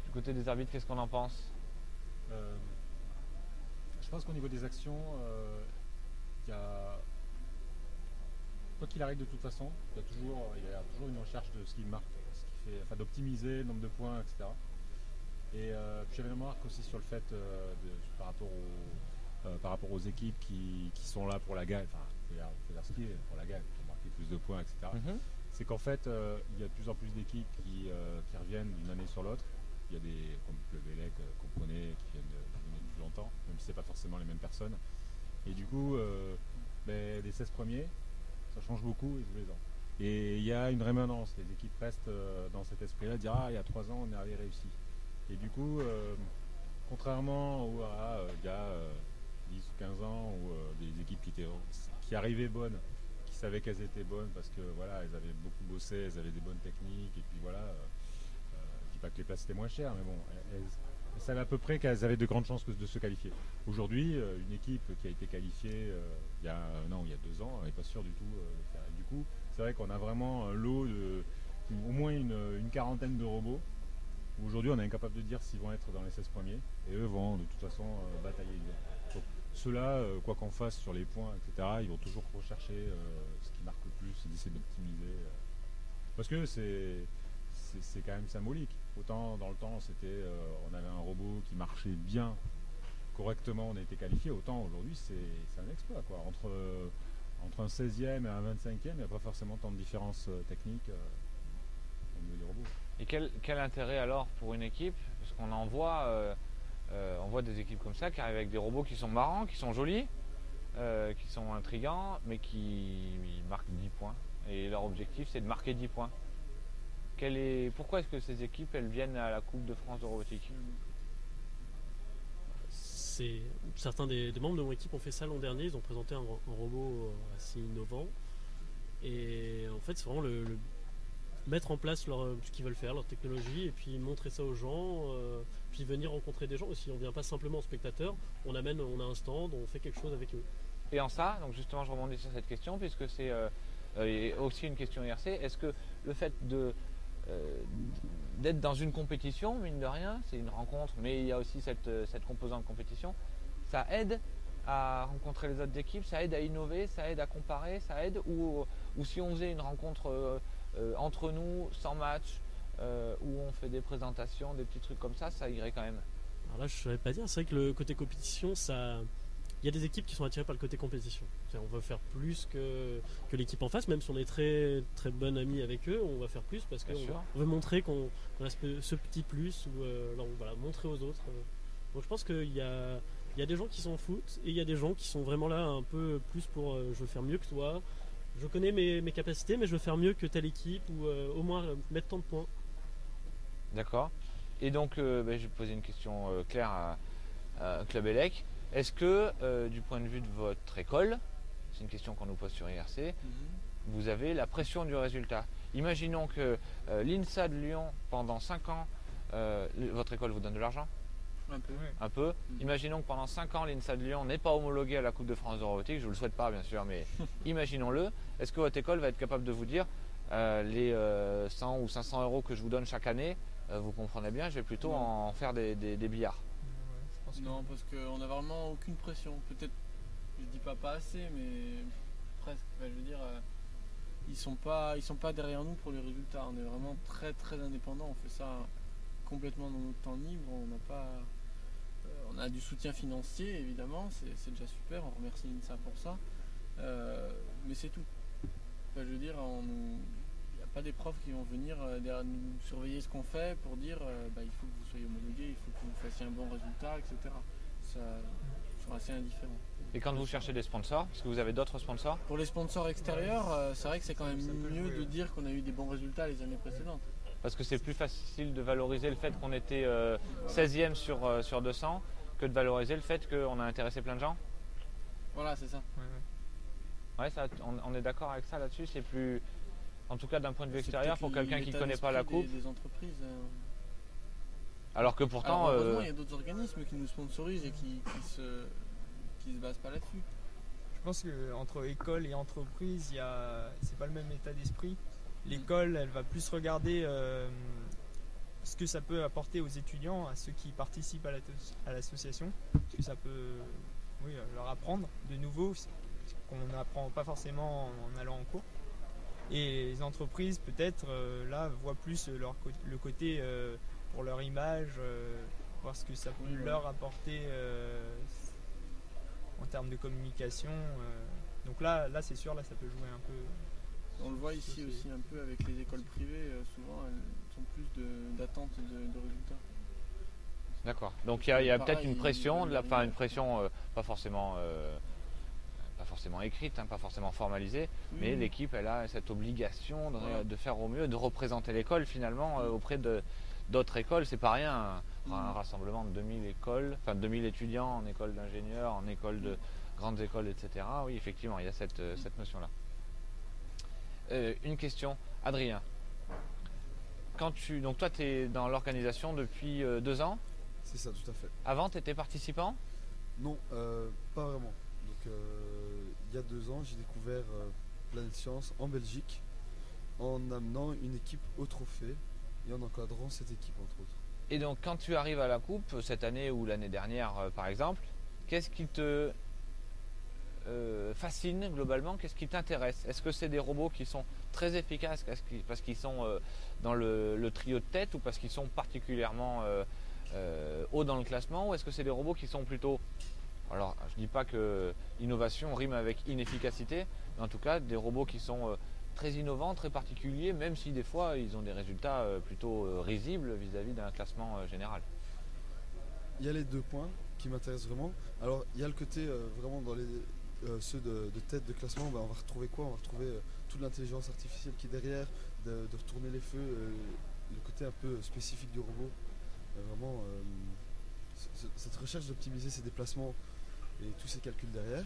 Du côté des arbitres, qu'est-ce qu'on en pense? Je pense qu'au niveau des actions, il y a. Quoi qu'il arrive de toute façon, il y a toujours une recherche de ce qui marque, d'optimiser le nombre de points, etc. Et puis j'avais une remarque aussi sur le fait par rapport aux équipes qui sont là pour la gagne, enfin, faut dire ce qui est, pour la gagne, pour marquer plus de points, etc. C'est qu'en fait, il y a de plus en plus d'équipes qui reviennent d'une année sur l'autre. Il y a des, comme le Bélec qu'on connaît, qui viennent depuis longtemps, même si c'est pas forcément les mêmes personnes. Et du coup, les 16 premiers, ça change beaucoup tous les ans. Et il y a une rémanence, les équipes restent dans cet esprit-là, de dire « Ah, il y a 3 ans, on avait réussi ». Et du coup, contrairement il y a 10 ou 15 ans, où des équipes qui arrivaient bonnes, qui savaient qu'elles étaient bonnes parce que voilà, elles avaient beaucoup bossé, elles avaient des bonnes techniques, et puis voilà, je dis pas que les places étaient moins chères, mais bon, elles savaient à peu près qu'elles avaient de grandes chances de se qualifier. Aujourd'hui, une équipe qui a été qualifiée il y a 1 an ou il y a 2 ans, elle n'est pas sûre du tout de faire. Et du coup, c'est vrai qu'on a vraiment un lot de au moins une quarantaine de robots. Aujourd'hui, on est incapable de dire s'ils vont être dans les 16 premiers, et eux vont de toute façon batailler. Donc, ceux-là, quoi qu'on fasse sur les points, etc., ils vont toujours rechercher ce qui marque le plus, d'essayer d'optimiser. Parce que c'est quand même symbolique. Autant dans le temps, on avait un robot qui marchait bien, correctement, on a été qualifié, autant aujourd'hui, c'est un exploit, quoi. Entre un 16e et un 25e, il n'y a pas forcément tant de différence technique au niveau des robots. Et quel intérêt alors pour une équipe? Parce qu'on en voit, on voit des équipes comme ça qui arrivent avec des robots qui sont marrants, qui sont jolis, qui sont intrigants, mais qui marquent 10 points. Et leur objectif, c'est de marquer 10 points. Pourquoi est-ce que ces équipes, elles viennent à la Coupe de France de robotique? Certains des membres de mon équipe ont fait ça l'an dernier. Ils ont présenté un robot assez innovant. Et en fait, c'est vraiment le mettre en place ce qu'ils veulent faire, leur technologie, et puis montrer ça aux gens, puis venir rencontrer des gens aussi. On ne vient pas simplement en spectateur, on a un stand, on fait quelque chose avec eux. Et en ça, donc justement je rebondis sur cette question, puisque c'est aussi une question IRC, est-ce que le fait d'être dans une compétition, mine de rien, c'est une rencontre, mais il y a aussi cette composante compétition, ça aide à rencontrer les autres équipes, ça aide à innover, ça aide à comparer, ça aide, ou si on faisait une rencontre entre nous, sans match, où on fait des présentations, des petits trucs comme ça irait quand même. Alors là, je ne saurais pas dire. C'est vrai que le côté compétition, il y a des équipes qui sont attirées par le côté compétition. On veut faire plus que l'équipe en face, même si on est très, très bon ami avec eux, on va faire plus parce qu'on veut montrer qu'on a ce petit plus, ou voilà, montrer aux autres. Donc je pense qu'il y a des gens qui s'en foutent, et il y a des gens qui sont vraiment là un peu plus pour je veux faire mieux que toi. Je connais mes capacités, mais je veux faire mieux que telle équipe, ou au moins mettre tant de points. D'accord. Et donc, je vais poser une question claire à Club Elec. Est-ce que, du point de vue de votre école, c'est une question qu'on nous pose sur IRC, vous avez la pression du résultat? Imaginons que l'INSA de Lyon, pendant 5 ans, votre école vous donne de l'argent? Un peu. Imaginons que pendant 5 ans, l'INSA de Lyon n'est pas homologué à la Coupe de France de robotique. Je ne vous le souhaite pas, bien sûr, mais imaginons-le. Est-ce que votre école va être capable de vous dire les 100 ou 500 euros que je vous donne chaque année, vous comprenez bien, je vais plutôt en faire des billards? Non, parce qu'on n'a vraiment aucune pression. Peut-être, je dis pas assez, mais presque. Enfin, je veux dire, ils sont pas derrière nous pour les résultats. On est vraiment très très indépendants. On fait ça complètement dans notre temps libre. On a du soutien financier, évidemment, c'est déjà super. On remercie l'INSA pour ça. Mais c'est tout. Enfin, je veux dire, il n'y a pas des profs qui vont venir derrière nous surveiller ce qu'on fait pour dire il faut que vous soyez homologué, il faut que vous fassiez un bon résultat, etc. Ça, ils sont assez indifférents. Et quand vous cherchez des sponsors, est-ce que vous avez d'autres sponsors? Pour les sponsors extérieurs, c'est vrai que c'est quand même mieux de dire qu'on a eu des bons résultats les années précédentes. Parce que c'est plus facile de valoriser le fait qu'on était 16e sur 200 que de valoriser le fait qu'on a intéressé plein de gens? Voilà, c'est ça. Ouais, ça, on est d'accord avec ça là-dessus. C'est plus, en tout cas d'un point de vue extérieur, pour quelqu'un qui ne connaît pas la coupe. Des entreprises. Alors que pourtant, heureusement, il y a d'autres organismes qui nous sponsorisent et qui se basent pas là-dessus. Je pense qu'entre école et entreprise, c'est pas le même état d'esprit. L'école, elle va plus regarder ce que ça peut apporter aux étudiants, à ceux qui participent à l'association, ce que ça peut leur apprendre de nouveau, qu'on n'apprend pas forcément en allant en cours. Et les entreprises, peut-être, là, voient plus le côté pour leur image, voir ce que ça peut Oui, leur apporter en termes de communication. Donc là c'est sûr, là ça peut jouer un peu. On le voit ici aussi un peu avec les écoles privées, souvent elles sont plus d'attente de résultats. D'accord. Donc il y a peut-être Pareil, une pression, il y a- une pression pas forcément écrite, pas forcément formalisée, mais Oui. l'équipe elle a cette obligation Voilà. de faire au mieux, de représenter l'école finalement auprès d'autres écoles. C'est pas rien, un rassemblement de 2000 écoles, enfin 2000 étudiants en école d'ingénieurs, en école de grandes écoles, etc. Oui, effectivement, il y a cette notion-là. Une question, Adrien. Donc toi, tu es dans l'organisation depuis 2 ans. C'est ça, tout à fait. Avant, tu étais participant? Non, pas vraiment. Donc, il y a 2 ans, j'ai découvert Planète Science en Belgique en amenant une équipe au trophée et en encadrant cette équipe, entre autres. Et donc, quand tu arrives à la coupe, cette année ou l'année dernière, par exemple, qu'est-ce qui te fascine globalement? Qu'est-ce qui t'intéresse? Est-ce que c'est des robots qui sont très efficaces parce qu'ils sont dans le trio de tête ou parce qu'ils sont particulièrement haut dans le classement, ou est-ce que c'est des robots qui sont plutôt... Alors, je dis pas que innovation rime avec inefficacité, mais en tout cas, des robots qui sont très innovants, très particuliers, même si des fois, ils ont des résultats plutôt risibles vis-à-vis d'un classement général. Il y a les 2 points qui m'intéressent vraiment. Alors, il y a le côté vraiment dans ceux de tête de classement, on va retrouver quoi? On va retrouver toute l'intelligence artificielle qui est derrière, de retourner les feux, le côté un peu spécifique du robot. Vraiment, cette recherche d'optimiser ses déplacements et tous ces calculs derrière.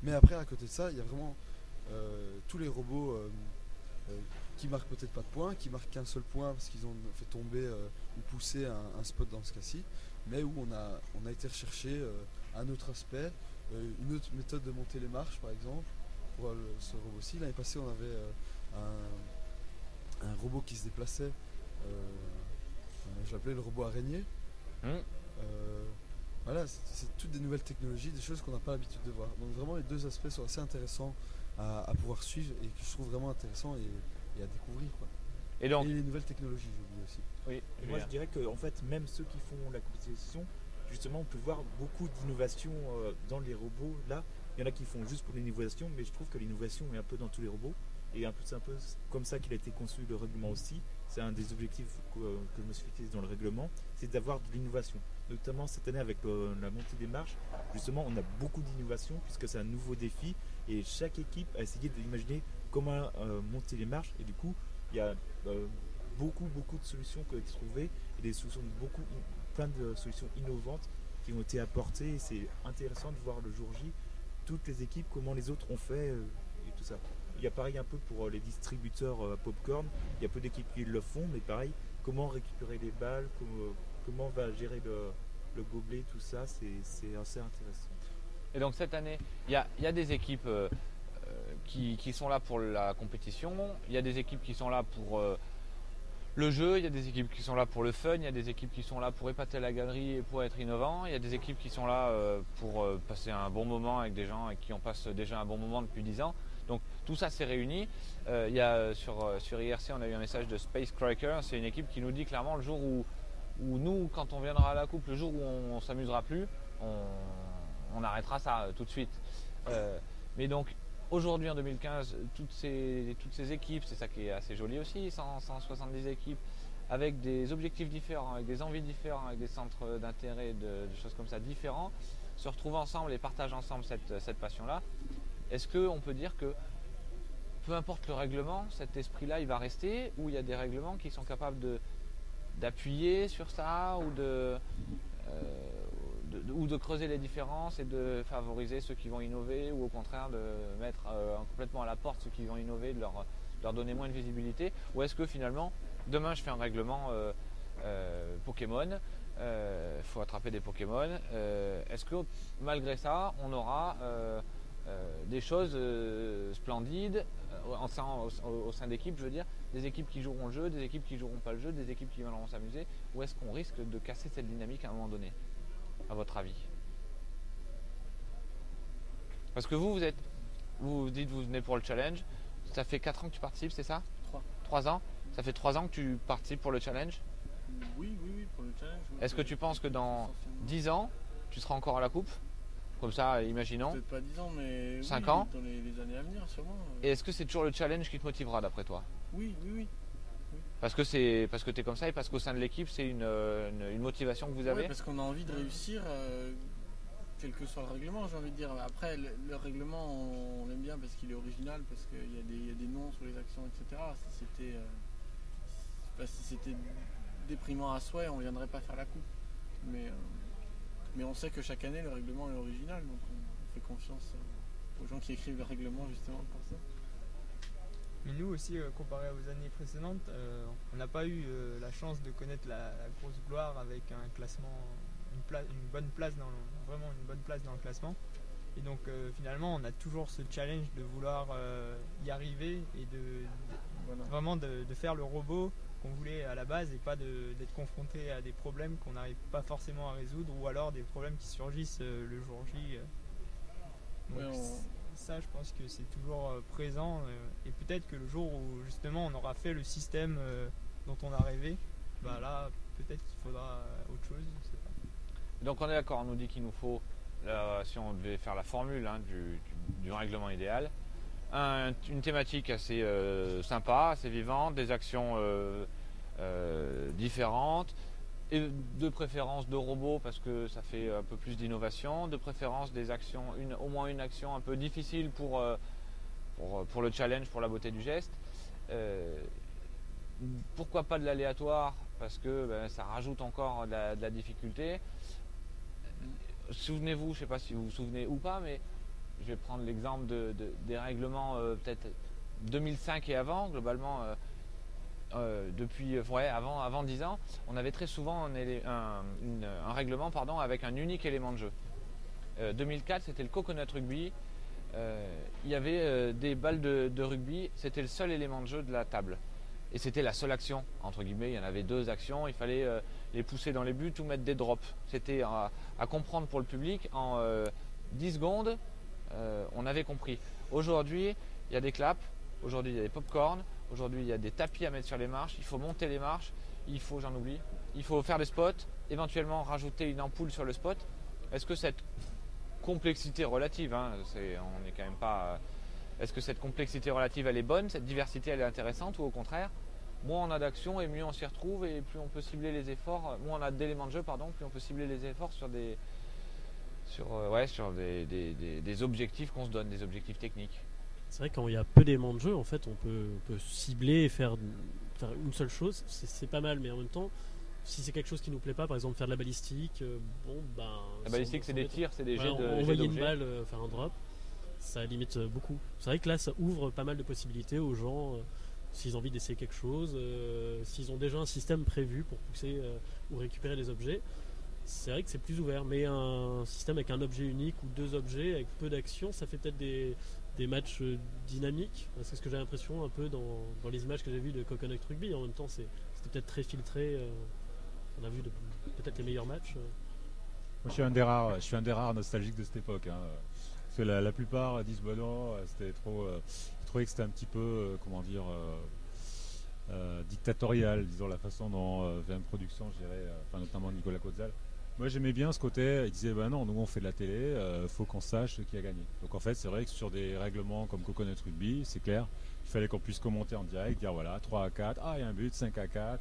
Mais après, à côté de ça, il y a vraiment tous les robots qui marquent peut-être pas de points, qui marquent qu'un seul point parce qu'ils ont fait tomber ou pousser un spot dans ce cas-ci, mais où on a été rechercher un autre aspect, une autre méthode de monter les marches par exemple, pour ce robot-ci. L'année passée, on avait un robot qui se déplaçait, je l'appelais le robot araignée. Voilà, c'est toutes des nouvelles technologies, des choses qu'on n'a pas l'habitude de voir. Donc vraiment, les 2 aspects sont assez intéressants à pouvoir suivre et que je trouve vraiment intéressants et à découvrir, quoi. Et donc, Et les nouvelles technologies, j'ai oublié aussi. oui, Et moi je dirais que en fait, même ceux qui font la compétition, justement, on peut voir beaucoup d'innovation dans les robots. Là, il y en a qui font juste pour l'innovation, mais je trouve que l'innovation est un peu dans tous les robots. Et c'est un peu comme ça qu'il a été conçu le règlement aussi. C'est un des objectifs que je me suis fixé dans le règlement, c'est d'avoir de l'innovation. Notamment cette année avec la montée des marches, justement on a beaucoup d'innovation puisque c'est un nouveau défi et chaque équipe a essayé d'imaginer comment monter les marches, et du coup il y a beaucoup de solutions qui ont été trouvées et des solutions, plein de solutions innovantes qui ont été apportées, et c'est intéressant de voir le jour J toutes les équipes, comment les autres ont fait et tout ça. Il y a pareil un peu pour les distributeurs popcorn, il y a peu d'équipes qui le font, mais pareil, comment récupérer les balles, comment on va gérer le gobelet, tout ça, c'est assez intéressant. et donc cette année, il y a des équipes qui sont là pour la compétition, il y a des équipes qui sont là pour le jeu, il y a des équipes qui sont là pour le fun, il y a des équipes qui sont là pour épater la galerie et pour être innovants, il y a des équipes qui sont là pour passer un bon moment avec des gens et qui en passent déjà un bon moment depuis 10 ans. Donc tout ça s'est réuni. Il y a sur IRC, on a eu un message de Space Cracker, c'est une équipe qui nous dit clairement le jour où nous, quand on viendra à la coupe, le jour où on s'amusera plus, on arrêtera ça tout de suite. Mais donc aujourd'hui en 2015, toutes ces équipes, c'est ça qui est assez joli aussi, 170 équipes, avec des objectifs différents, avec des envies différentes, avec des centres d'intérêt, de choses comme ça différents, se retrouvent ensemble et partagent ensemble cette passion-là. Est-ce qu'on peut dire que peu importe le règlement, cet esprit-là il va rester, ou il y a des règlements qui sont capables d'appuyer sur ça ou de creuser les différences et de favoriser ceux qui vont innover, ou au contraire de mettre complètement à la porte ceux qui vont innover, de leur donner moins de visibilité? Ou est-ce que finalement, demain je fais un règlement Pokémon, faut attraper des Pokémon, est-ce que malgré ça on aura des choses splendides au sein d'équipes, je veux dire, des équipes qui joueront le jeu, des équipes qui joueront pas le jeu, des équipes qui viendront s'amuser, ou est-ce qu'on risque de casser cette dynamique à un moment donné, à votre avis? Parce que vous dites vous venez pour le challenge, ça fait 4 ans que tu participes, c'est ça? 3 ans? Ça fait 3 ans que tu participes pour le challenge? Oui, pour le challenge. Oui. Est-ce que tu penses que dans Essentiellement. 10 ans, tu seras encore à la coupe? Comme ça, imaginons. Peut-être pas 10 ans, mais 5 oui, ans. dans les années à venir, sûrement. Et est-ce que c'est toujours le challenge qui te motivera d'après toi? Oui. Parce que tu es comme ça et parce qu'au sein de l'équipe, c'est une motivation que vous avez? Ouais, parce qu'on a envie de réussir, quel que soit le règlement, j'ai envie de dire. Après, le règlement, on l'aime bien parce qu'il est original, parce qu'il y a des noms sur les actions, etc. Si c'était déprimant à souhait, on ne viendrait pas faire la coupe. Mais on sait que chaque année, le règlement est original, donc on fait confiance aux gens qui écrivent le règlement justement pour ça. Mais nous aussi, comparé aux années précédentes, on n'a pas eu la chance de connaître la grosse gloire avec un classement, une bonne place vraiment une bonne place dans le classement. Et donc finalement, on a toujours ce challenge de vouloir y arriver et Voilà. vraiment de faire le robot qu'on voulait à la base et pas d'être confronté à des problèmes qu'on n'arrive pas forcément à résoudre ou alors des problèmes qui surgissent le jour J. Donc, Ouais, ça, je pense que c'est toujours présent et peut-être que le jour où justement on aura fait le système dont on a rêvé, bah là peut-être qu'il faudra autre chose. Je sais pas. Donc on est d'accord, on nous dit qu'il nous faut, si on devait faire la formule du règlement idéal, une thématique assez sympa, assez vivante, des actions différentes, et de préférence de robots parce que ça fait un peu plus d'innovation, de préférence des actions, au moins une action un peu difficile pour le challenge, pour la beauté du geste. Pourquoi pas de l'aléatoire parce que ça rajoute encore de la difficulté. Souvenez-vous, je ne sais pas si vous vous souvenez ou pas, mais je vais prendre l'exemple des règlements peut-être 2005 et avant, globalement depuis avant 10 ans, on avait très souvent un règlement avec un unique élément de jeu. 2004, c'était le coconut rugby. Il y avait des balles de rugby, c'était le seul élément de jeu de la table. Et c'était la seule action, entre guillemets, il y en avait 2 actions, il fallait les pousser dans les buts ou mettre des drops. C'était à comprendre pour le public, en 10 secondes, on avait compris. Aujourd'hui, il y a des claps, aujourd'hui il y a des pop-corn, aujourd'hui il y a des tapis à mettre sur les marches, il faut monter les marches, il faut faire des spots, éventuellement rajouter une ampoule sur le spot. Est-ce que cette complexité relative, on n'est quand même pas... Est-ce que cette complexité relative elle est bonne, cette diversité elle est intéressante ou au contraire, moins on a d'actions et mieux on s'y retrouve et plus on peut cibler les efforts, moins on a d'éléments de jeu plus on peut cibler les efforts sur des objectifs qu'on se donne, des objectifs techniques. C'est vrai que quand il y a peu d'éléments de jeu, en fait, on peut cibler et faire une seule chose, c'est pas mal, mais en même temps, si c'est quelque chose qui nous plaît pas, par exemple faire de la balistique, La balistique c'est des tirs, c'est des jets envoyer une d'objets. balle, faire un drop, ça limite beaucoup. C'est vrai que là, ça ouvre pas mal de possibilités aux gens s'ils ont envie d'essayer quelque chose, s'ils ont déjà un système prévu pour pousser ou récupérer des objets. C'est vrai que c'est plus ouvert, mais un système avec un objet unique ou 2 objets avec peu d'actions, ça fait peut-être des matchs dynamiques. C'est ce que j'ai l'impression un peu dans les images que j'ai vues de Coconut Rugby. En même temps, c'était peut-être très filtré. On a vu peut-être les meilleurs matchs. Moi, je suis un des rares nostalgiques de cette époque. Parce que la plupart disent non, c'était trop. Je trouvais que c'était un petit peu, dictatorial, disons, la façon dont VM Production gérait, notamment Nicolas Cozzal. Moi j'aimais bien ce côté, il disait non, nous on fait de la télé, faut qu'on sache qui a gagné. Donc en fait c'est vrai que sur des règlements comme Coconut Rugby, c'est clair, il fallait qu'on puisse commenter en direct, dire voilà, 3 à 4, il y a un but, 5 à 4,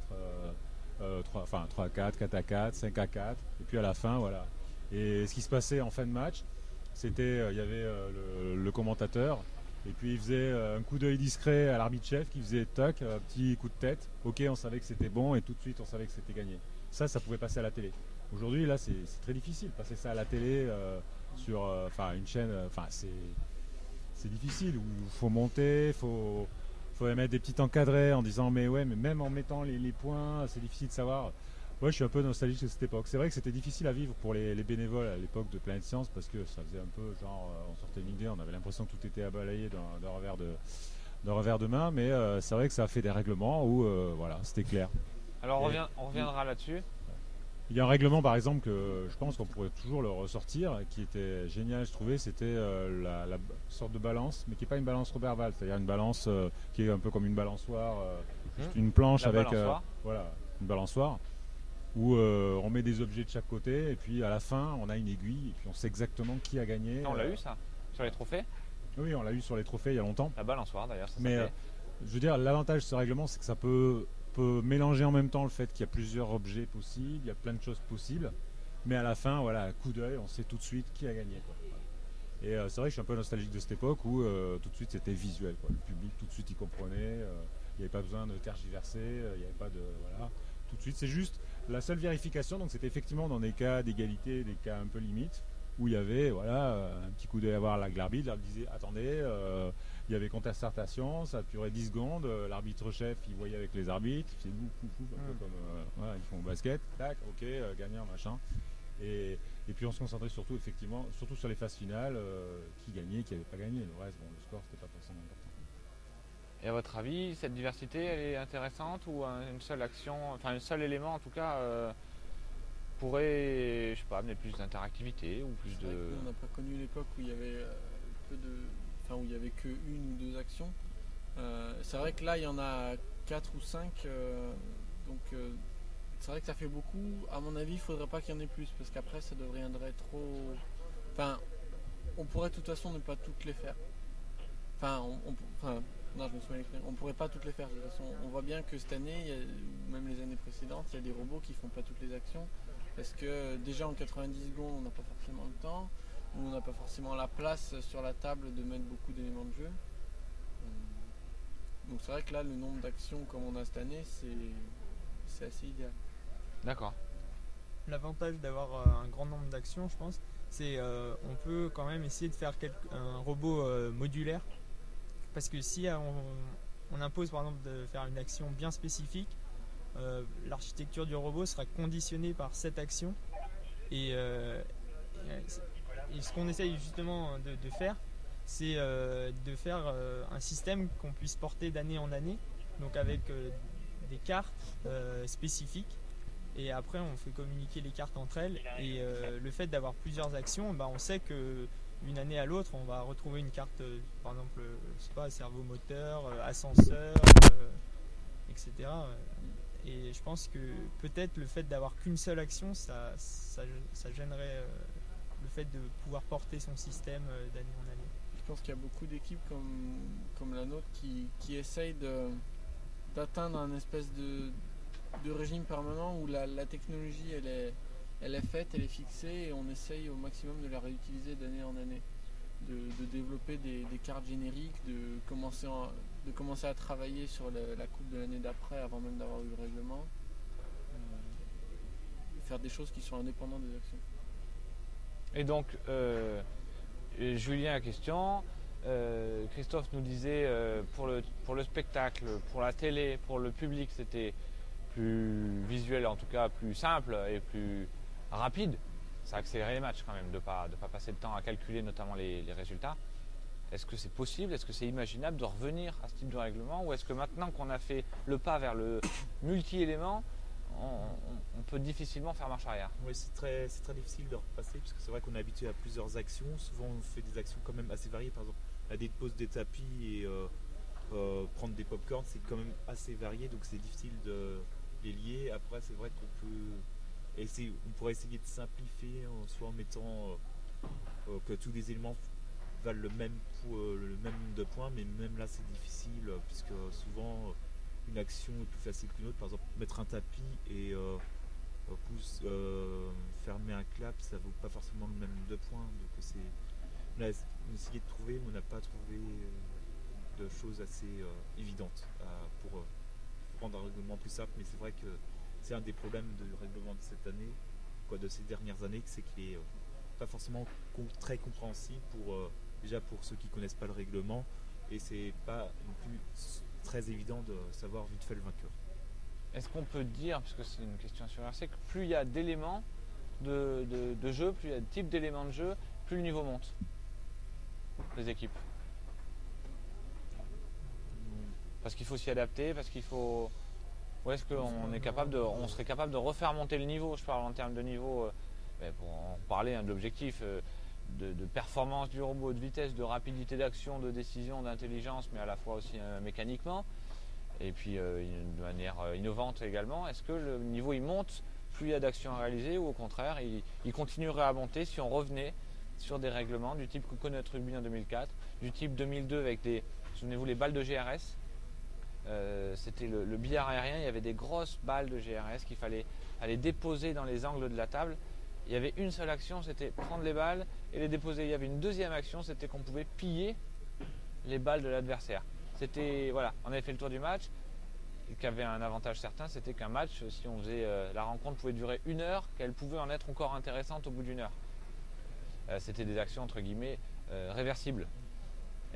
3 à 4, 4 à 4, 5 à 4, et puis à la fin voilà. Et ce qui se passait en fin de match, c'était, il y avait le commentateur, et puis il faisait un coup d'œil discret à l'arbitre-chef qui faisait toc, un petit coup de tête, ok on savait que c'était bon, et tout de suite on savait que c'était gagné. Ça pouvait passer à la télé. Aujourd'hui, là, c'est très difficile. Passer ça à la télé sur une chaîne, c'est difficile. Il faut monter, faut mettre des petits encadrés en disant mais même en mettant les points, c'est difficile de savoir. Moi, je suis un peu nostalgique de cette époque. C'est vrai que c'était difficile à vivre pour les bénévoles à l'époque de Planète Science parce que ça faisait un peu genre, on sortait une idée, on avait l'impression que tout était à balayer d'un revers de main. Mais c'est vrai que ça a fait des règlements où c'était clair. Alors on reviendra là-dessus. Il y a un règlement par exemple que je pense qu'on pourrait toujours le ressortir, qui était génial je trouvais, c'était la sorte de balance, mais qui n'est pas une balance Robert Val, c'est-à-dire une balance qui est un peu comme une balençoire, juste une planche La avec balançoire. une balançoire, où on met des objets de chaque côté et puis à la fin on a une aiguille et puis on sait exactement qui a gagné. On l'a eu ça sur les trophées. Oui, on l'a eu sur les trophées il y a longtemps. La balançoire d'ailleurs. Ça Mais s'appelait. je veux dire, l'avantage de ce règlement, c'est que ça peut mélanger en même temps le fait qu'il y a plusieurs objets possibles, il y a plein de choses possibles, mais à la fin, voilà, à coup d'œil, on sait tout de suite qui a gagné, quoi. Et c'est vrai que je suis un peu nostalgique de cette époque où tout de suite c'était visuel, quoi. Le public tout de suite il comprenait, il n'y avait pas besoin de tergiverser, il n'y avait pas de voilà, tout de suite. C'est juste la seule vérification, donc c'était effectivement dans des cas d'égalité, des cas un peu limites, où il y avait voilà un petit coup d'œil à voir avec l'arbitre, l'arbitre disait attendez, il y avait concertation, ça durait 10 secondes, l'arbitre chef il voyait avec les arbitres, c'est nous un peu comme voilà, ils font au basket, tac, ok, gagnant, machin. Et puis on se concentrait surtout effectivement, surtout sur les phases finales, qui gagnait, qui n'avait pas gagné. Le reste, bon, le score c'était pas forcément important. Et à votre avis, cette diversité, elle est intéressante ou une seule action, enfin un seul élément en tout cas, pourrait, je sais pas, amener plus d'interactivité ou plus C'est vrai de. que nous, on n'a pas connu l'époque où il y avait où il y avait que une ou deux actions. C'est vrai que là il y en a 4 ou 5, donc c'est vrai que ça fait beaucoup. À mon avis, il faudrait pas qu'il y en ait plus parce qu'après ça deviendrait trop. Enfin, on pourrait de toute façon ne pas toutes les faire. Non, je me suis mal exprimé. On pourrait pas toutes les faire de toute façon. On voit bien que cette année, ou même les années précédentes, il y a des robots qui font pas toutes les actions parce que déjà en 90 secondes, on n'a pas forcément le temps, ou on n'a pas forcément la place sur la table de mettre beaucoup d'éléments de jeu. Donc c'est vrai que là, le nombre d'actions comme on a cette année, c'est assez idéal. D'accord. L'avantage d'avoir un grand nombre d'actions, je pense, c'est on peut quand même essayer de faire un robot modulaire. Parce que si on impose par exemple de faire une action bien spécifique, l'architecture du robot sera conditionnée par cette action. Et ce qu'on essaye justement de faire, c'est de faire un système qu'on puisse porter d'année en année, donc avec des cartes spécifiques. Et après, on fait communiquer les cartes entre elles. Et le fait d'avoir plusieurs actions, on sait que d'une année à l'autre, on va retrouver une carte, par exemple, je sais pas, cerveau moteur, ascenseur, etc. Et je pense que peut-être le fait d'avoir qu'une seule action, ça gênerait le fait de pouvoir porter son système d'année en année. Je pense qu'il y a beaucoup d'équipes comme la nôtre qui essayent d'atteindre un espèce de régime permanent où la technologie elle est faite, elle est fixée et on essaye au maximum de la réutiliser d'année en année. De développer des cartes génériques, de commencer à travailler sur la coupe de l'année d'après avant même d'avoir eu le règlement. Faire des choses qui sont indépendantes des actions. Et donc, Julien, question. Christophe nous disait pour le spectacle, pour la télé, pour le public, c'était plus visuel, en tout cas plus simple et plus rapide. Ça a accéléré les matchs quand même, de pas passer le temps à calculer notamment les résultats. Est-ce que c'est possible, est-ce que c'est imaginable de revenir à ce type de règlement, ou est-ce que maintenant qu'on a fait le pas vers le multi-élément, on peut difficilement faire marche arrière? Oui, c'est très difficile de repasser parce que c'est vrai qu'on est habitué à plusieurs actions. Souvent on fait des actions quand même assez variées, par exemple la dépose des tapis et prendre des pop-corns, c'est quand même assez varié, donc c'est difficile de les lier. Après c'est vrai qu'on pourrait essayer de simplifier, soit en mettant que tous les éléments valent le même nombre de points, mais même là c'est difficile puisque souvent une action est plus facile qu'une autre. Par exemple, mettre un tapis et fermer un clap, ça vaut pas forcément le même nombre de points. Donc on a essayé de trouver, mais on n'a pas trouvé de choses assez évidentes pour rendre un règlement plus simple. Mais c'est vrai que c'est un des problèmes du règlement de cette année, de ces dernières années, c'est qu'il est pas forcément très compréhensible déjà pour ceux qui connaissent pas le règlement, et c'est pas non plus très évident de savoir vite fait le vainqueur. Est-ce qu'on peut dire, puisque c'est une question inversée, que plus il y a d'éléments de jeu, plus il y a de types d'éléments de jeu, plus le niveau monte des équipes? Parce qu'il faut s'y adapter, parce qu'il faut... Ou est-ce qu'on serait capable de refaire monter le niveau? Je parle en termes de niveau, pour en parler de l'objectif, de performance du robot, de vitesse, de rapidité d'action, de décision, d'intelligence, mais à la fois aussi mécaniquement, et puis de manière innovante également. Est-ce que le niveau il monte plus il y a d'actions à réaliser, ou au contraire, il continuerait à monter si on revenait sur des règlements du type Coconut Rugby en 2004, du type 2002 avec souvenez-vous, les balles de GRS. C'était le billard aérien, il y avait des grosses balles de GRS qu'il fallait aller déposer dans les angles de la table. Il y avait une seule action, c'était prendre les balles et les déposer. Il y avait une deuxième action, c'était qu'on pouvait piller les balles de l'adversaire. C'était, voilà, on avait fait le tour du match, qui avait un avantage certain, c'était qu'un match, si on faisait la rencontre pouvait durer 1 heure, qu'elle pouvait en être encore intéressante au bout d'1 heure. C'était des actions entre guillemets réversibles.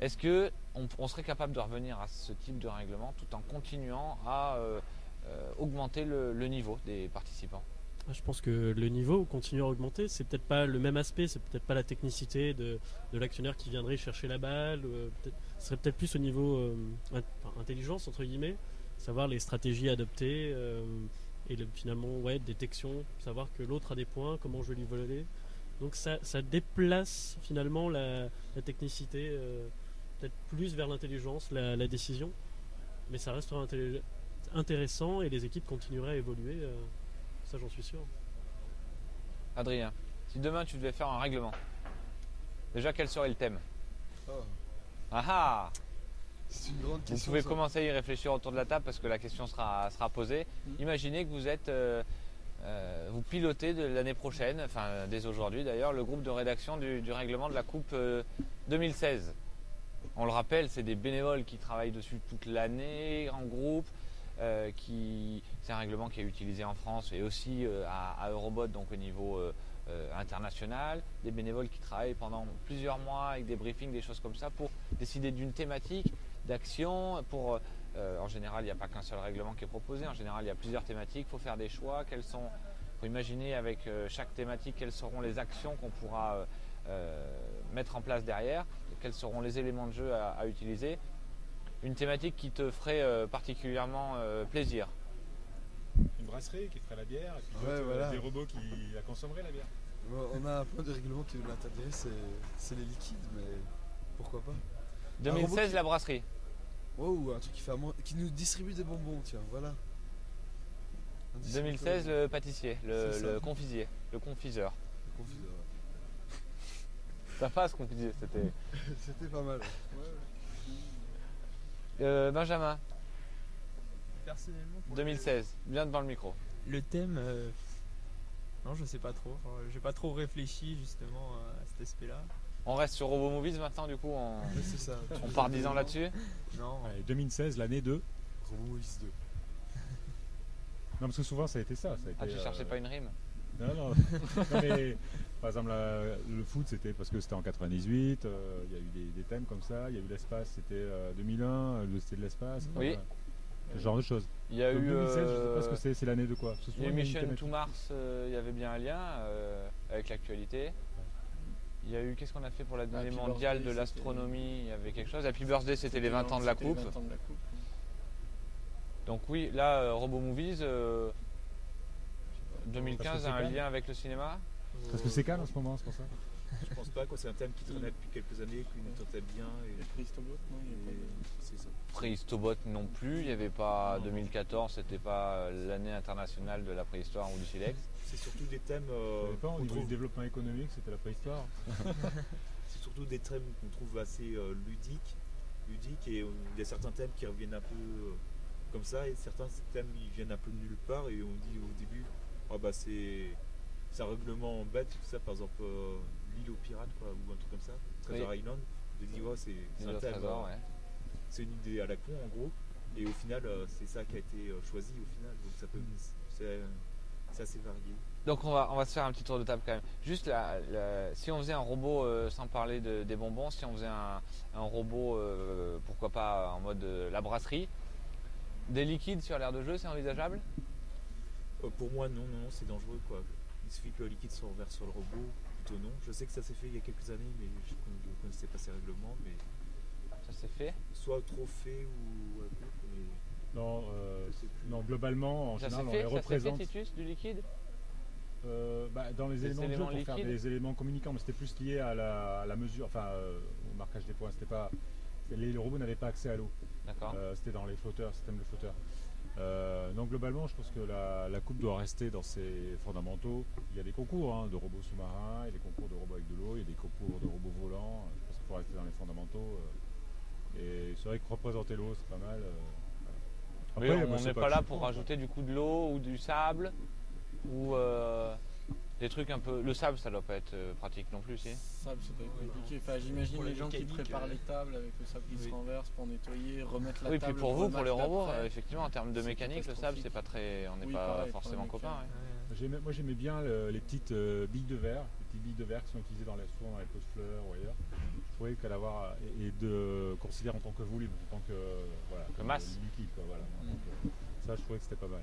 Est-ce que on serait capable de revenir à ce type de règlement tout en continuant à augmenter le niveau des participants? Je pense que le niveau continue à augmenter. C'est peut-être pas le même aspect, c'est peut-être pas la technicité de l'actionnaire qui viendrait chercher la balle. Ce serait peut-être plus au niveau intelligence entre guillemets, savoir les stratégies adoptées et finalement détection, savoir que l'autre a des points, comment je vais lui voler. Donc ça déplace finalement la technicité peut-être plus vers l'intelligence, la décision, mais ça restera intéressant et les équipes continueraient à évoluer, ça j'en suis sûr. Adrien, si demain tu devais faire un règlement, déjà quel serait le thème? Oh, Ah ah! c'est une grande Vous question. pouvez ça. commencer à y réfléchir autour de la table parce que la question sera posée. Imaginez que vous êtes, vous pilotez de l'année prochaine, enfin dès aujourd'hui d'ailleurs, le groupe de rédaction du règlement de la Coupe 2016. On le rappelle, c'est des bénévoles qui travaillent dessus toute l'année en groupe. C'est un règlement qui est utilisé en France et aussi à Eurobot, donc au niveau international. Des bénévoles qui travaillent pendant plusieurs mois avec des briefings, des choses comme ça pour décider d'une thématique, d'action. En général, il n'y a pas qu'un seul règlement qui est proposé. En général, il y a plusieurs thématiques. Il faut faire des choix. Il faut imaginer avec chaque thématique quelles seront les actions qu'on pourra mettre en place derrière, et quels seront les éléments de jeu à utiliser. Une thématique qui te ferait particulièrement plaisir. Une brasserie qui ferait la bière, et puis Ouais, d'autres, voilà. des robots qui la consommeraient la bière. On a un point de règlement qui veut l'interdire, c'est les liquides, mais pourquoi pas. 2016, qui- la brasserie. Ou un truc qui nous distribue des bonbons, tiens, voilà. Un distributeur 2016, de le pâtissier, C'est ça. le confisier, le confiseur. confiseur, ouais. Ça passe, confisier, c'était. C'était pas mal. Benjamin, Personnellement, pour 2016, bien devant le micro. le thème, non, je sais pas trop. Enfin, j'ai pas trop réfléchi justement à cet aspect-là. On reste sur Robo Movies maintenant, du coup, Ouais, c'est ça. on part 10 ans là-dessus. Non, Allez, 2016, l'année de. Robo X 2. Non, parce que souvent ça a été ça. Ça a été, Ah, tu cherchais pas une rime? Non, non. Non, mais, par exemple, le foot, c'était parce que c'était en 98. Il y a eu des thèmes comme ça. Il y a eu l'espace, c'était 2001. C'était de l'espace. Oui. Voilà. Ce genre de choses. Il y a Donc, eu. 2016, je sais pas ce que c'est l'année de quoi. Parce que Il y souvent, a eu il y a une Mission thématique. to Mars, il y avait bien un lien avec l'actualité. Il y a eu, qu'est-ce qu'on a fait pour l'année Happy mondiale de Birthday, l'astronomie? Il y avait quelque chose. Happy Birthday, c'était les 20 ans de la C'était les coupe. 20 ans de la coupe. Donc oui, là, Robo Movies, 2015 Parce que a un c'est lien avec le cinéma. Parce que c'est calme en ce moment, c'est pour ça. Je pense pas, quoi. C'est un thème qui traînait depuis quelques années, qui nous tentait bien. Les Christobot, non, il y avait pas de- C'est ça. Préhistobot non plus, il n'y avait pas 2014, c'était pas l'année internationale de la préhistoire ou du silex. C'est surtout des thèmes Je savais pas, au qu'on niveau trouve- du développement économique, c'était la préhistoire. c'est surtout des thèmes qu'on trouve assez ludiques, et il y a certains thèmes qui reviennent un peu comme ça, et certains thèmes ils viennent un peu de nulle part, et on dit au début ah bah c'est un règlement bête, tout ça, par exemple l'île aux pirates, quoi, ou un truc comme ça, Treasure Oui. Island. On dit ouais, c'est L'île un au thème, trésor, ouais. c'est une idée à la con en gros, et au final c'est ça qui a été choisi au final, donc ça peut c'est assez varié. Donc on va se faire un petit tour de table quand même. Juste si on faisait un robot, sans parler des bonbons, si on faisait un robot, pourquoi pas en mode la brasserie, des liquides sur l'aire de jeu, c'est envisageable? Pour moi, non, c'est dangereux, quoi. Il suffit que le liquide soit ouvert sur le robot, plutôt non. Je sais que ça s'est fait il y a quelques années, mais je ne connaissais pas ces règlements, mais Ça s'est fait? soit trop fait ou à peu, mais Non, je sais plus. non, globalement, en Ça s'est général, on les fait, ça s'est fait, représente. Titus, du liquide? Dans les Des éléments de jeu éléments pour faire liquides. des éléments communicants, mais c'était plus lié à la mesure, enfin au marquage des points. Les robots n'avaient pas accès à l'eau. D'accord. C'était dans les flotteurs, système de flotteurs. Donc globalement, je pense que la coupe doit rester dans ses fondamentaux. Il y a des concours de robots sous-marins, il y a des concours de robots avec de l'eau, il y a des concours de robots volants. Je pense qu'il faut rester dans les fondamentaux. Et c'est vrai que représenter l'eau, c'est pas mal. Mais Après, on moi, c'est n'est pas là que- pour rajouter du coup de l'eau ou du sable ou des trucs un peu. Le sable, ça doit pas être pratique non plus, si. Sable, ça doit être compliqué. Enfin, j'imagine Pour la les gens qui mécanique, préparent les tables avec le sable qui oui. se renverse pour nettoyer, remettre la Oui, table. puis pour vous, pour les rematch robots, d'après. effectivement, en termes de c'est mécanique, le sable, c'est pas très. On n'est Oui, pas pareil, forcément pour la copains. mécanique. Ouais. Moi j'aimais bien les petites billes de verre, les petites billes de verre qui sont utilisées souvent dans les pots de fleurs ou ailleurs. Je trouvais qu'à l'avoir et de considérer en tant que volume, en tant que voilà, Que comme masse. liquide quoi, voilà. Donc, ça je trouvais que c'était pas mal.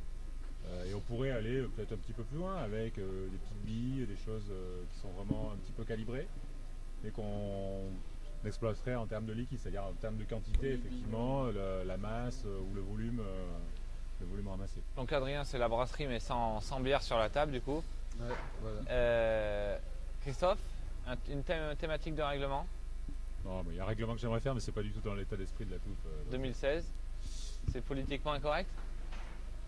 Et on pourrait aller peut-être un petit peu plus loin avec des petites billes, des choses qui sont vraiment un petit peu calibrées, mais qu'on exploiterait en termes de liquide, c'est-à-dire en termes de quantité, effectivement, la masse ou le volume ramassé. Donc Adrien, c'est la brasserie, mais sans bière sur la table, du coup. Ouais, voilà. Christophe, une thématique de règlement Non, mais il y a un règlement que j'aimerais faire, mais c'est pas du tout dans l'état d'esprit de la coupe. 2016. C'est politiquement incorrect?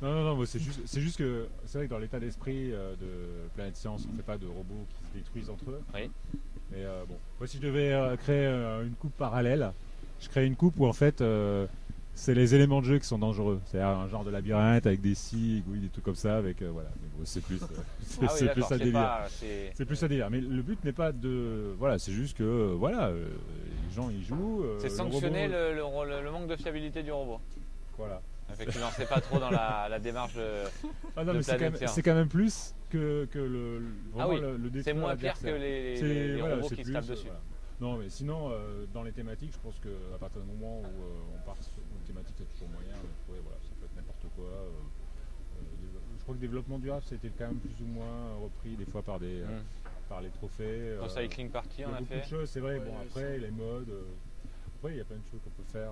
Non, moi, c'est juste que c'est vrai que dans l'état d'esprit de Planète Science, on fait pas de robots qui se détruisent entre eux. Oui. Mais bon, moi si je devais créer une coupe parallèle, je crée une coupe où en fait c'est les éléments de jeu qui sont dangereux. C'est-à-dire un genre de labyrinthe avec des scies, aiguilles, des trucs comme ça, avec voilà. Mais bon, c'est plus, c'est Ah oui, plus d'accord, à délire. c'est C'est plus à délire. Mais le but n'est pas de, voilà, c'est juste que voilà, les gens y jouent. c'est le sanctionner robot- le manque de fiabilité du robot. Voilà. Effectivement, c'est pas trop dans la démarche de. Ah non, de mais Planète Science. c'est quand même plus que vraiment Ah oui, le C'est détruire moins pire que l'adversaire. les C'est- voilà, robots c'est qui se plus, tapent dessus. voilà. Non, mais sinon, dans les thématiques, je pense qu'à partir du moment où on part sur une thématique, c'est toujours moyen de trouver, voilà, ça peut être n'importe quoi. Je crois que le développement durable, c'était quand même plus ou moins repris des fois par les trophées. Recycling Party, Il y a on a beaucoup fait. de choses, c'est vrai. Ouais, Bon, ouais, après, ça. les modes. Après, il y a plein de choses qu'on peut faire.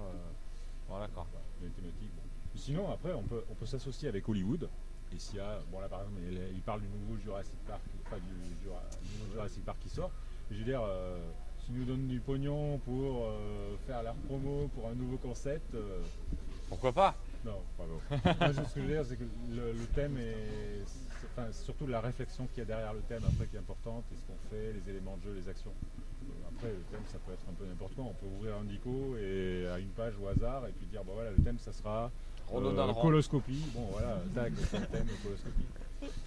Bon, d'accord. Les thématiques. Bon. Sinon, après, on peut s'associer avec Hollywood. Et s'il y a, bon là par exemple, il parle du nouveau Jurassic Park, enfin du nouveau Jurassic Park qui sort. Et je veux dire, s'ils nous donnent du pognon pour faire leur promo pour un nouveau concept, Pourquoi pas? non, bravo. Moi, ce que je veux dire, c'est que le thème enfin, surtout la réflexion qu'il y a derrière le thème après qui est importante, et ce qu'on fait, les éléments de jeu, les actions. Après, le thème, ça peut être un peu n'importe quoi. On peut ouvrir un dico et à une page au hasard et puis dire, bon voilà, le thème, ça sera Rhododendron. coloscopie. Bon voilà, tac, c'est le thème, coloscopie.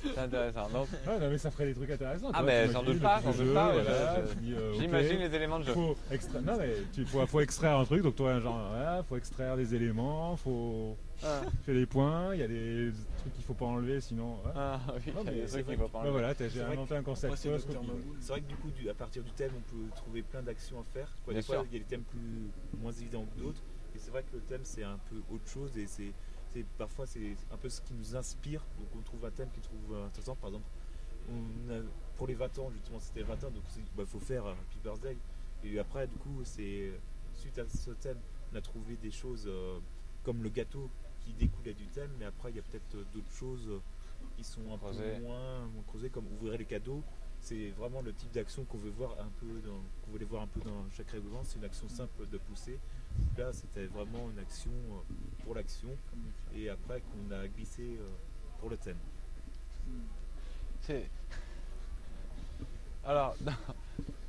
C'est intéressant. Donc, Ah non, mais ça ferait des trucs intéressants. Ah, tu vois, mais t'imagines j'en doute le pas, petit j'en doute jeu, pas, voilà, je- tu dis, ok, j'imagine les éléments de jeu. faut non mais faut extraire un truc, donc toi genre voilà, faut extraire des éléments, faut faire des points, il y a des trucs qu'il faut pas enlever sinon. Ouais. Ah oui, il y a mais des c'est trucs vrai qu'il faut pas Bah enlever. voilà, j'ai C'est vrai inventé un concept. Après, c'est coloscopie, Dr. ouais. Maboul. C'est vrai que du coup, à partir du thème, on peut trouver plein d'actions à faire. Quoi, Bien des fois, sûr. il y a des thèmes moins évidents que d'autres. Et c'est vrai que le thème, c'est un peu autre chose. Et parfois, c'est un peu ce qui nous inspire. Donc, on trouve un thème qui trouve intéressant. Par exemple, pour les 20 ans, justement, c'était 20 ans. Donc, il faut faire Happy Birthday. Et après, du coup, suite à ce thème, on a trouvé des choses comme le gâteau qui découlait du thème. Mais après, il y a peut-être d'autres choses qui sont un Creusées. peu moins creusées, comme ouvrir les cadeaux. C'est vraiment le type d'action qu'on veut voir qu'on voulait voir un peu dans chaque règlement. C'est une action simple de pousser. Là, c'était vraiment une action pour l'action, et après qu'on a glissé pour le thème. C'est- Alors,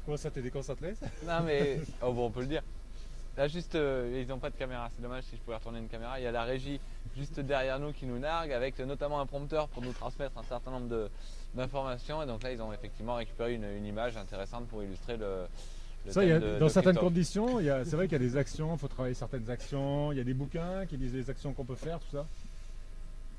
Comment ça t'es déconcentré ça non mais, oh bon, on peut le dire. Là juste, ils n'ont pas de caméra, c'est dommage si je pouvais retourner une caméra. Il y a la régie juste derrière nous qui nous nargue avec notamment un prompteur pour nous transmettre un certain nombre d'informations. Et donc là, ils ont effectivement récupéré une image intéressante pour illustrer le Ça, thème dans de certaines Christophe. conditions, c'est vrai qu'il y a des actions, il faut travailler certaines actions, il y a des bouquins qui disent les actions qu'on peut faire, tout ça.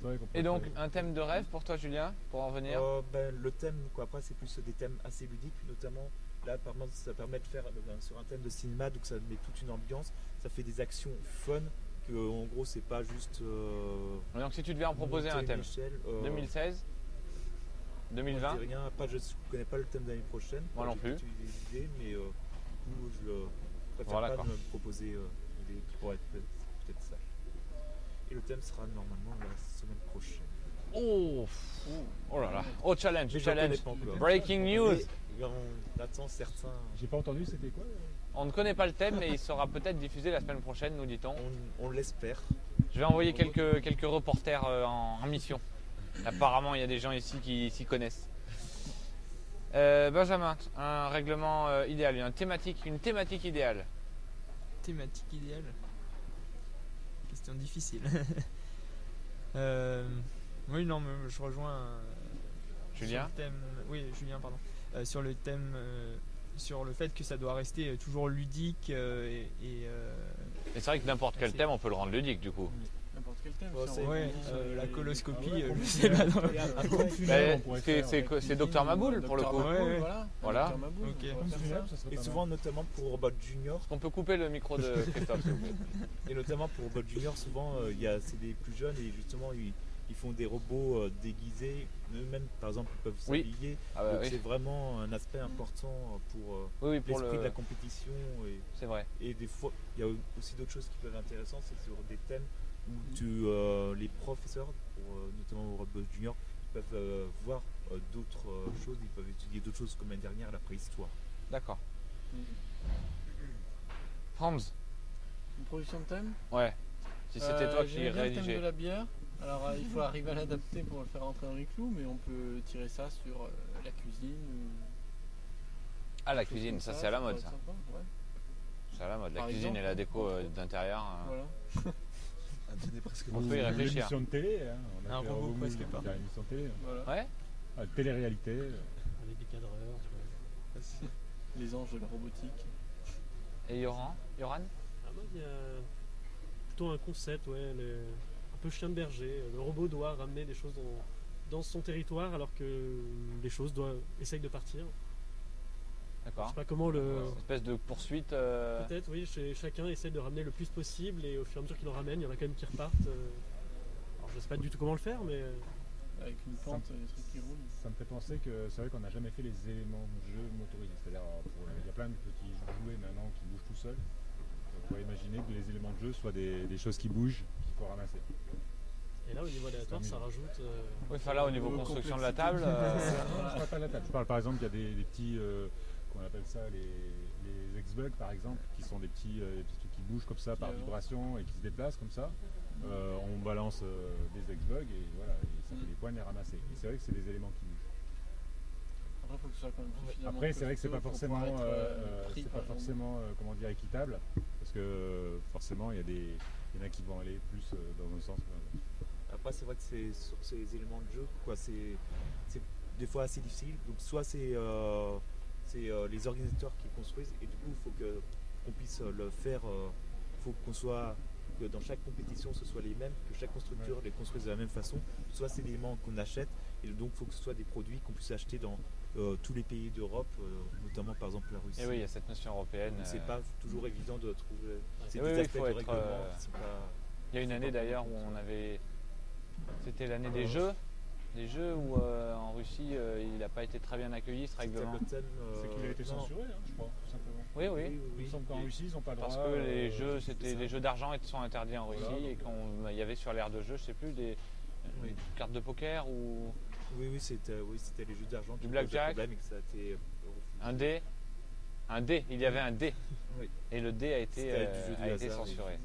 C'est vrai qu'on peut Et donc, travailler. un thème de rêve pour toi, Julien, pour en revenir. Le thème, quoi, après, c'est plus des thèmes assez ludiques, notamment. Là, par exemple, ça permet de faire sur un thème de cinéma, donc ça met toute une ambiance. Ça fait des actions fun, que en gros, c'est pas juste. Donc si tu devais en proposer monter un une thème, échelle, 2016, 2020, moi, je dis rien. Après, je connais pas le thème de l'année prochaine. Moi non J'ai plus. peut-être eu des idées, mais nous, je préfère Voilà, pas quoi. de me proposer des qui pourraient être peut-être ça. Et le thème sera normalement la semaine prochaine. oh là là, oh challenge, Mais je challenge, connais pas encore. breaking news. on attend certains. J'ai pas entendu, c'était quoi On ne connaît pas le thème, mais il sera peut-être diffusé la semaine prochaine, nous dit-on. On l'espère. Je vais envoyer quelques reporters en mission. Apparemment, il y a des gens ici qui s'y connaissent. Benjamin, un règlement idéal, une thématique idéale. Thématique idéale. Question difficile. Oui, non, mais je rejoins Julien. sur le thème. Oui, Julien, pardon. Sur le thème, sur le fait que ça doit rester toujours ludique Et c'est vrai que n'importe quel thème, on peut le rendre ludique du coup. N'importe quel thème. Ouais, si c'est- on Ouais, reprend, la coloscopie, Ah ouais, je sais pas. non. Comme funéraire, on pourrait faire avec C'est cuisine, Docteur Maboul pour le Dr coup. Maboul, Ouais, ouais. Voilà. Dr Maboul, Ok. on Comme pourrait faire funéraire, ça. ça serait Et pas souvent, mal. notamment pour Robot Junior, On peut couper le micro de Christophe s'il vous plaît. et notamment pour Robot Junior, souvent, c'est des plus jeunes et justement, ils font des robots déguisés. Eux-mêmes, par exemple, ils peuvent Oui. s'habiller. Ah bah Donc oui. c'est vraiment un aspect important pour Oui, pour l'esprit de le. la compétition. C'est vrai. Et des fois, il y a aussi d'autres choses qui peuvent être intéressantes, c'est sur des thèmes où les professeurs, notamment au Robot Junior, ils peuvent voir d'autres choses, ils peuvent étudier d'autres choses comme l'année dernière, la préhistoire. D'accord. Franz, Une production de thème. ouais. Si c'était toi qui j'aimais bien le thème de rédigeais. la bière. Alors il faut arriver à l'adapter pour le faire rentrer dans les clous, mais on peut tirer ça sur la cuisine. Ah, la quelque chose cuisine, comme ça c'est à la mode pourrait ça. être sympa, ouais. C'est à la mode. La Par cuisine exemple, et la déco d'intérieur. Voilà. Un dîner presque On peut y Ou réfléchir. l'émission de télé, hein. On a Un fait robot Robomoule, presque on pas. a fait une émission de télé. Voilà. Ouais. Ah, télé-réalité. Avec des cadreurs. Ouais. Les anges de la robotique. Et Yoran Ah, moi, il y a plutôt un concept, ouais, un peu chien de berger. Le robot doit ramener des choses dans son territoire alors que les choses essayent de partir. Je D'accord. sais pas comment le. Une espèce de poursuite. Peut-être, oui, chacun essaie de ramener le plus possible et au fur et à mesure qu'il en ramène, il y en a quand même qui repartent. Alors je sais pas du tout comment le faire, mais Avec une pente, des trucs qui roulent. Ça me fait penser que c'est vrai qu'on n'a jamais fait les éléments de jeu motorisés. C'est-à-dire, il y a plein de petits jouets maintenant qui bougent tout seuls. On pourrait imaginer que les éléments de jeu soient des choses qui bougent, qu'il faut ramasser. et là au niveau aléatoire, C'est ça rajoute. Oui, enfin là au niveau construction de la table. Non, je parle pas de la table. Je parle par exemple qu'il y a des petits, qu'on appelle ça les X-Bugs par exemple, qui sont des petits trucs qui bougent comme ça par avancent. vibration et qui se déplacent comme ça. On balance des X-Bugs et voilà, et ça fait des points à les ramasser. Et c'est vrai que c'est des éléments qui bougent. Après, il faut que ce soit quand même suffisamment. Après, c'est vrai que c'est pas costaud pour forcément, pouvoir être, pris c'est par pas le forcément comment dire équitable, parce que forcément il y en a qui vont aller plus dans un sens que dans l'autre. Après, c'est vrai que c'est sur ces éléments de jeu, quoi, c'est des fois assez difficile. Donc, soit c'est les organisateurs qui construisent, et du coup, il faut qu'on puisse le faire. Il faut que dans chaque compétition, ce soit les mêmes, que chaque constructeur les construise de la même façon. Soit c'est des éléments qu'on achète, et donc il faut que ce soit des produits qu'on puisse acheter dans tous les pays d'Europe, notamment par exemple la Russie. Et oui, il y a cette notion européenne. Donc, c'est pas toujours évident de trouver. C'est oui, des oui, aspects faut de être, règlement qui sont pas. Il y a une année d'ailleurs où on avait. C'était l'année des Jeux. Des Jeux où en Russie il n'a pas été très bien accueilli ce règlement. Le thème, C'est qu'il a été non. censuré, hein, je crois, tout simplement. Oui, oui. Il me semble qu'en Russie, ils n'ont pas le Parce droit. que les jeux, c'était ça. les jeux d'argent sont interdits en Russie Voilà. et qu'il y avait sur l'aire de jeu, je sais plus, des cartes de poker ou Oui, c'était les jeux d'argent qui blackjack. posaient problème et que ça a été un dé. Un dé, il y avait un dé. Oui. Et le dé a été, C'était du jeu du a été hasard, censuré.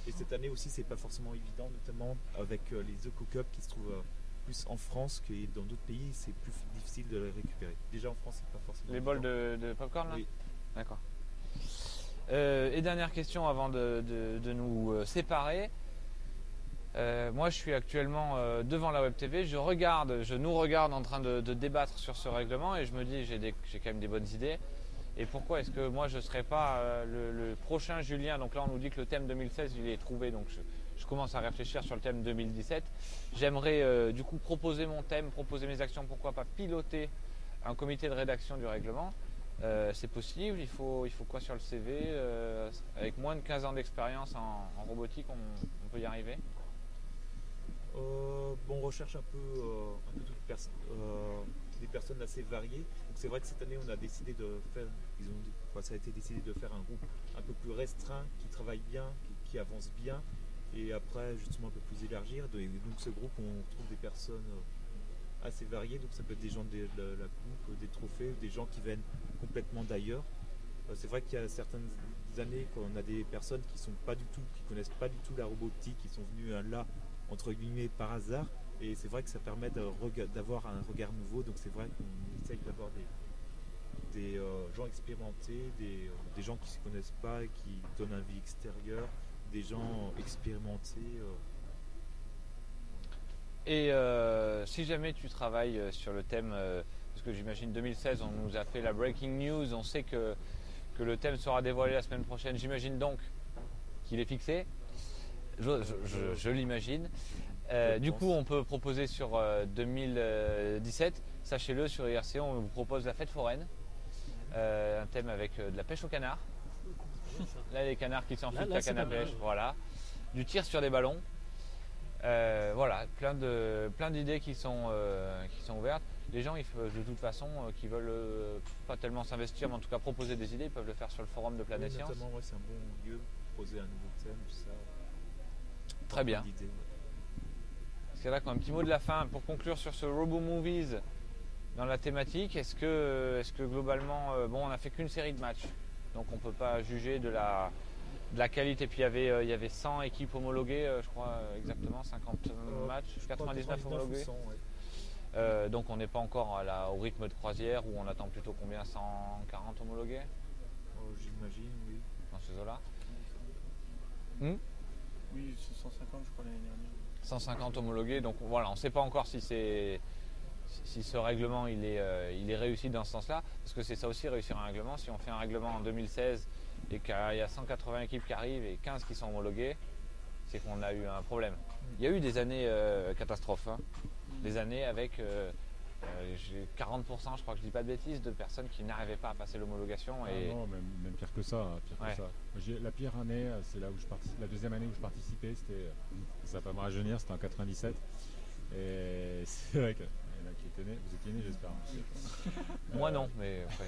Et cette année aussi, c'est pas forcément évident, notamment avec les Eco Cup qui se trouvent plus en France que dans d'autres pays, c'est plus difficile de les récupérer. Déjà en France, c'est pas forcément. Les bols évident. de popcorn là. Oui. D'accord. Et dernière question avant de nous séparer. Moi, je suis actuellement devant la Web TV. Je nous regarde en train de débattre sur ce règlement et je me dis, j'ai quand même des bonnes idées. Et pourquoi est-ce que moi je ne serais pas le prochain Julien? Donc là, on nous dit que le thème 2016 il est trouvé, donc je commence à réfléchir sur le thème 2017. J'aimerais du coup proposer mon thème, proposer mes actions. Pourquoi pas piloter un comité de rédaction du règlement? C'est possible. Il faut quoi sur le CV? Avec moins de 15 ans d'expérience en robotique, on peut y arriver. On recherche un peu des personnes assez variées. Donc c'est vrai que cette année, on a décidé de faire, ça a été décidé de faire un groupe un peu plus restreint, qui travaille bien, qui avance bien, et après justement un peu plus élargir. Et donc ce groupe, on trouve des personnes assez variés. Donc ça peut être des gens de la coupe, des trophées, des gens qui viennent complètement d'ailleurs. C'est vrai qu'il y a certaines années quand on a des personnes qui connaissent pas du tout la robotique, qui sont venues là entre guillemets par hasard. Et c'est vrai que ça permet d'avoir un regard nouveau. Donc c'est vrai qu'on essaye d'avoir des gens expérimentés, des gens qui ne se connaissent pas, qui donnent un vie extérieure, des gens expérimentés. Et si jamais tu travailles sur le thème, parce que j'imagine 2016, on nous a fait la breaking news, on sait que le thème sera dévoilé la semaine prochaine, j'imagine donc qu'il est fixé, je l'imagine. Du coup, on peut proposer sur 2017, sachez-le, sur IRC, on vous propose la fête foraine, un thème avec de la pêche au canard. Là, les canards qui s'enfuient de la canne à pêche, voilà. Du tir sur des ballons. Voilà, plein d'idées qui sont ouvertes. Les gens, de toute façon, qui veulent pas tellement s'investir, mais en tout cas proposer des idées, ils peuvent le faire sur le forum de Planète Science. Notamment, c'est un bon lieu pour proposer un nouveau thème, tout ça. Très bien. Est-ce qu'il y a un petit mot de la fin pour conclure sur ce Robo Movies dans la thématique? Est-ce que globalement, on n'a fait qu'une série de matchs, donc on ne peut pas juger de la qualité. Puis il y avait 100 équipes homologuées, je crois exactement, 50 matchs, 99 homologués. 100, ouais. Donc on n'est pas encore au rythme de croisière où on attend plutôt combien, 140 homologués j'imagine, oui. dans ces eaux-là. Oui, c'est 150 je crois l'année dernière. 150 homologués, donc voilà, on ne sait pas encore si ce règlement il est réussi dans ce sens-là, parce que c'est ça aussi réussir un règlement. Si on fait un règlement en 2016 et qu'il y a 180 équipes qui arrivent et 15 qui sont homologuées, c'est qu'on a eu un problème. Il y a eu des années catastrophes, des années avec 40%, je crois que je dis pas de bêtises, de personnes qui n'arrivaient pas à passer l'homologation. Non, même pire que ça. La pire année, c'est là où la deuxième année où je participais, ça va pas me rajeunir, c'était en 97. Et c'est vrai que il y en a qui étaient nés, vous étiez nés, j'espère. Moi non, mais après...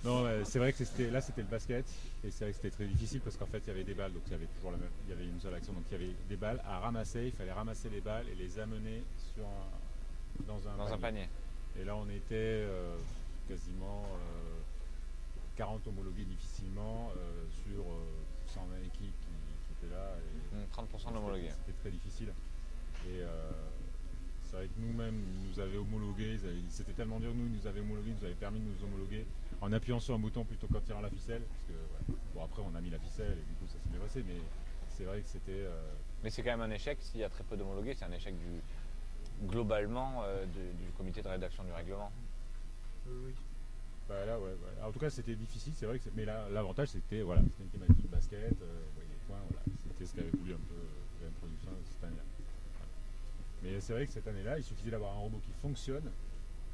Non, c'est vrai que c'était le basket, et c'est vrai que c'était très difficile parce qu'en fait il y avait des balles, donc il y avait une seule action, donc il y avait des balles à ramasser, il fallait ramasser les balles et les amener dans un panier. Et là on était quasiment 40 homologués difficilement sur 120 équipes qui étaient là. Et 30% d'homologués. C'était très difficile. Et c'est vrai que nous-mêmes, ils nous avaient homologués, c'était tellement dur, ils nous avaient homologués, ils nous avaient permis de nous homologuer en appuyant sur un bouton plutôt qu'en tirant la ficelle. Parce que, bon, après, on a mis la ficelle et du coup, ça s'est bien passé, mais c'est vrai que c'était. Mais c'est quand même un échec, s'il y a très peu d'homologués, c'est un échec globalement du comité de rédaction du règlement. Oui. Bah là, ouais. En tout cas, c'était difficile, c'est vrai, mais là, l'avantage, c'était une thématique basket, les points, c'était ce qu'avait voulu un peu la production cette année-là. Mais c'est vrai que cette année-là, il suffisait d'avoir un robot qui fonctionne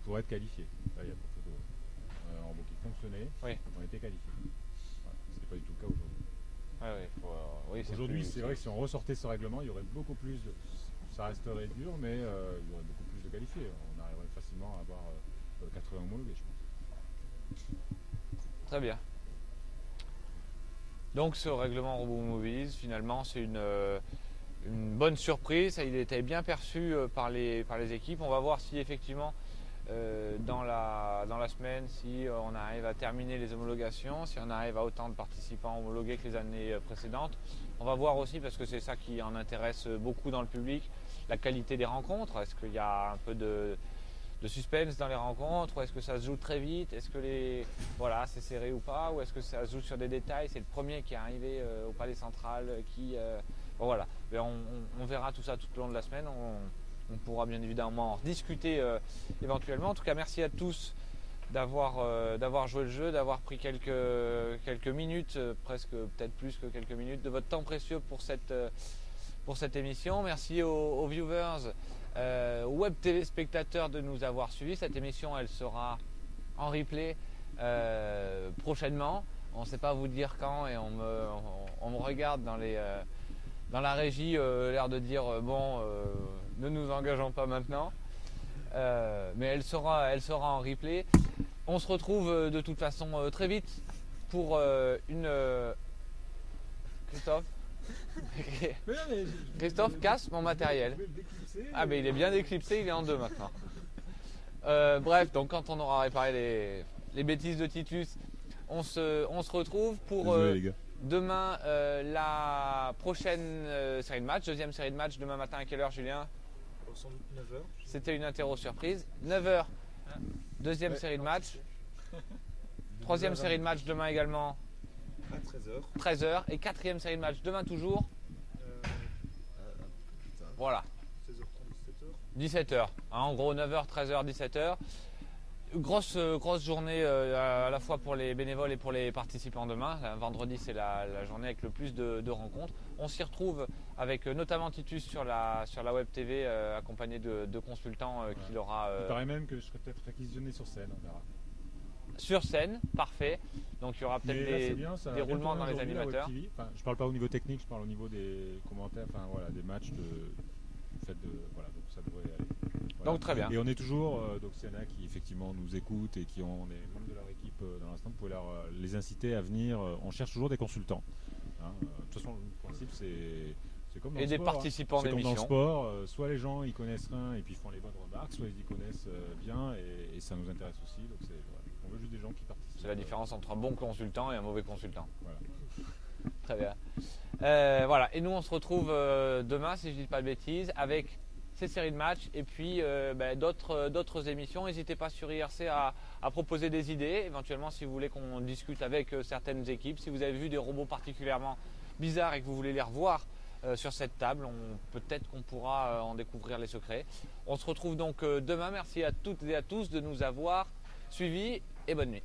pour être qualifié. Là, il y a pas de photo. Un robot qui fonctionnait, on était qualifié. Ce n'est pas du tout le cas aujourd'hui. Aujourd'hui, c'est vrai que si on ressortait ce règlement, il y aurait beaucoup plus de... Ça resterait dur, mais il y aurait beaucoup plus de qualifiés. On arriverait facilement à avoir 80 homologués, je pense. Très bien. Donc ce règlement Robo Movies, finalement, c'est une bonne surprise. Il était bien perçu par les équipes. On va voir si effectivement dans la semaine, si on arrive à terminer les homologations, si on arrive à autant de participants homologués que les années précédentes. On va voir aussi, parce que c'est ça qui en intéresse beaucoup dans le public, la qualité des rencontres. Est-ce qu'il y a un peu de suspense dans les rencontres, ou est-ce que ça se joue très vite, est-ce que c'est serré ou pas, ou est-ce que ça se joue sur des détails, c'est le premier qui est arrivé au Palais Central qui... voilà, on verra tout ça tout au long de la semaine, on pourra bien évidemment en discuter éventuellement. En tout cas, merci à tous d'avoir joué le jeu, d'avoir pris quelques minutes, presque peut-être plus que quelques minutes de votre temps précieux pour cette émission. Merci aux viewers, web téléspectateurs de nous avoir suivis. Cette émission, elle sera en replay prochainement. On ne sait pas vous dire quand, et on me regarde dans la régie, l'air de dire ne nous engageons pas maintenant. Mais elle sera en replay. On se retrouve de toute façon très vite pour une... Christophe casse mon matériel. Ah mais il est bien déclipsé, il est en deux maintenant. Bref, donc quand on aura réparé les bêtises de Titus, on se retrouve pour Désolé, les gars. demain la prochaine série de match, deuxième série de match demain matin à quelle heure, Julien? Sans doute 9h. C'était une interro surprise. 9h, deuxième série de match. Troisième série de match demain également, À 13h. 13h. Et quatrième série de match demain toujours, voilà, 16h30, 17h. 17h. En gros 9h, 13h, 17h. Grosse journée à la fois pour les bénévoles et pour les participants demain. Vendredi, c'est la journée avec le plus de rencontres. On s'y retrouve avec notamment Titus sur la web TV, accompagné de consultants qu'il aura Il paraît même que je serais peut-être réquisitionné sur scène, on verra. sur scène. Parfait. Donc il y aura peut-être Mais là, c'est bien, ça a des bien roulements dans tourné les aujourd'hui, la Web animateurs. TV. Enfin, je parle pas au niveau technique, je parle au niveau des commentaires, enfin voilà, des matchs, du fait de voilà, donc ça devrait aller. Voilà. Donc très bien. Et on est toujours, donc s'il y en a qui effectivement nous écoutent et qui ont des membres de leur équipe dans l'instant, vous pouvez les inciter à venir. On cherche toujours des consultants. Hein. De toute façon, le principe c'est comme dans Et le des sport, participants hein. C'est comme dans le d'émission. sport, soit les gens ils connaissent rien et puis ils font les bonnes remarques, soit ils y connaissent bien et ça nous intéresse aussi. Donc voilà. On veut juste des gens qui participent. C'est la différence entre un bon consultant et un mauvais consultant. Voilà. Très bien. Voilà. Et nous, on se retrouve demain, si je ne dis pas de bêtises, avec ces séries de matchs et puis d'autres émissions. N'hésitez pas sur IRC à proposer des idées, éventuellement si vous voulez qu'on discute avec certaines équipes. Si vous avez vu des robots particulièrement bizarres et que vous voulez les revoir sur cette table, peut-être qu'on pourra en découvrir les secrets. On se retrouve donc demain. Merci à toutes et à tous de nous avoir suivis et bonne nuit.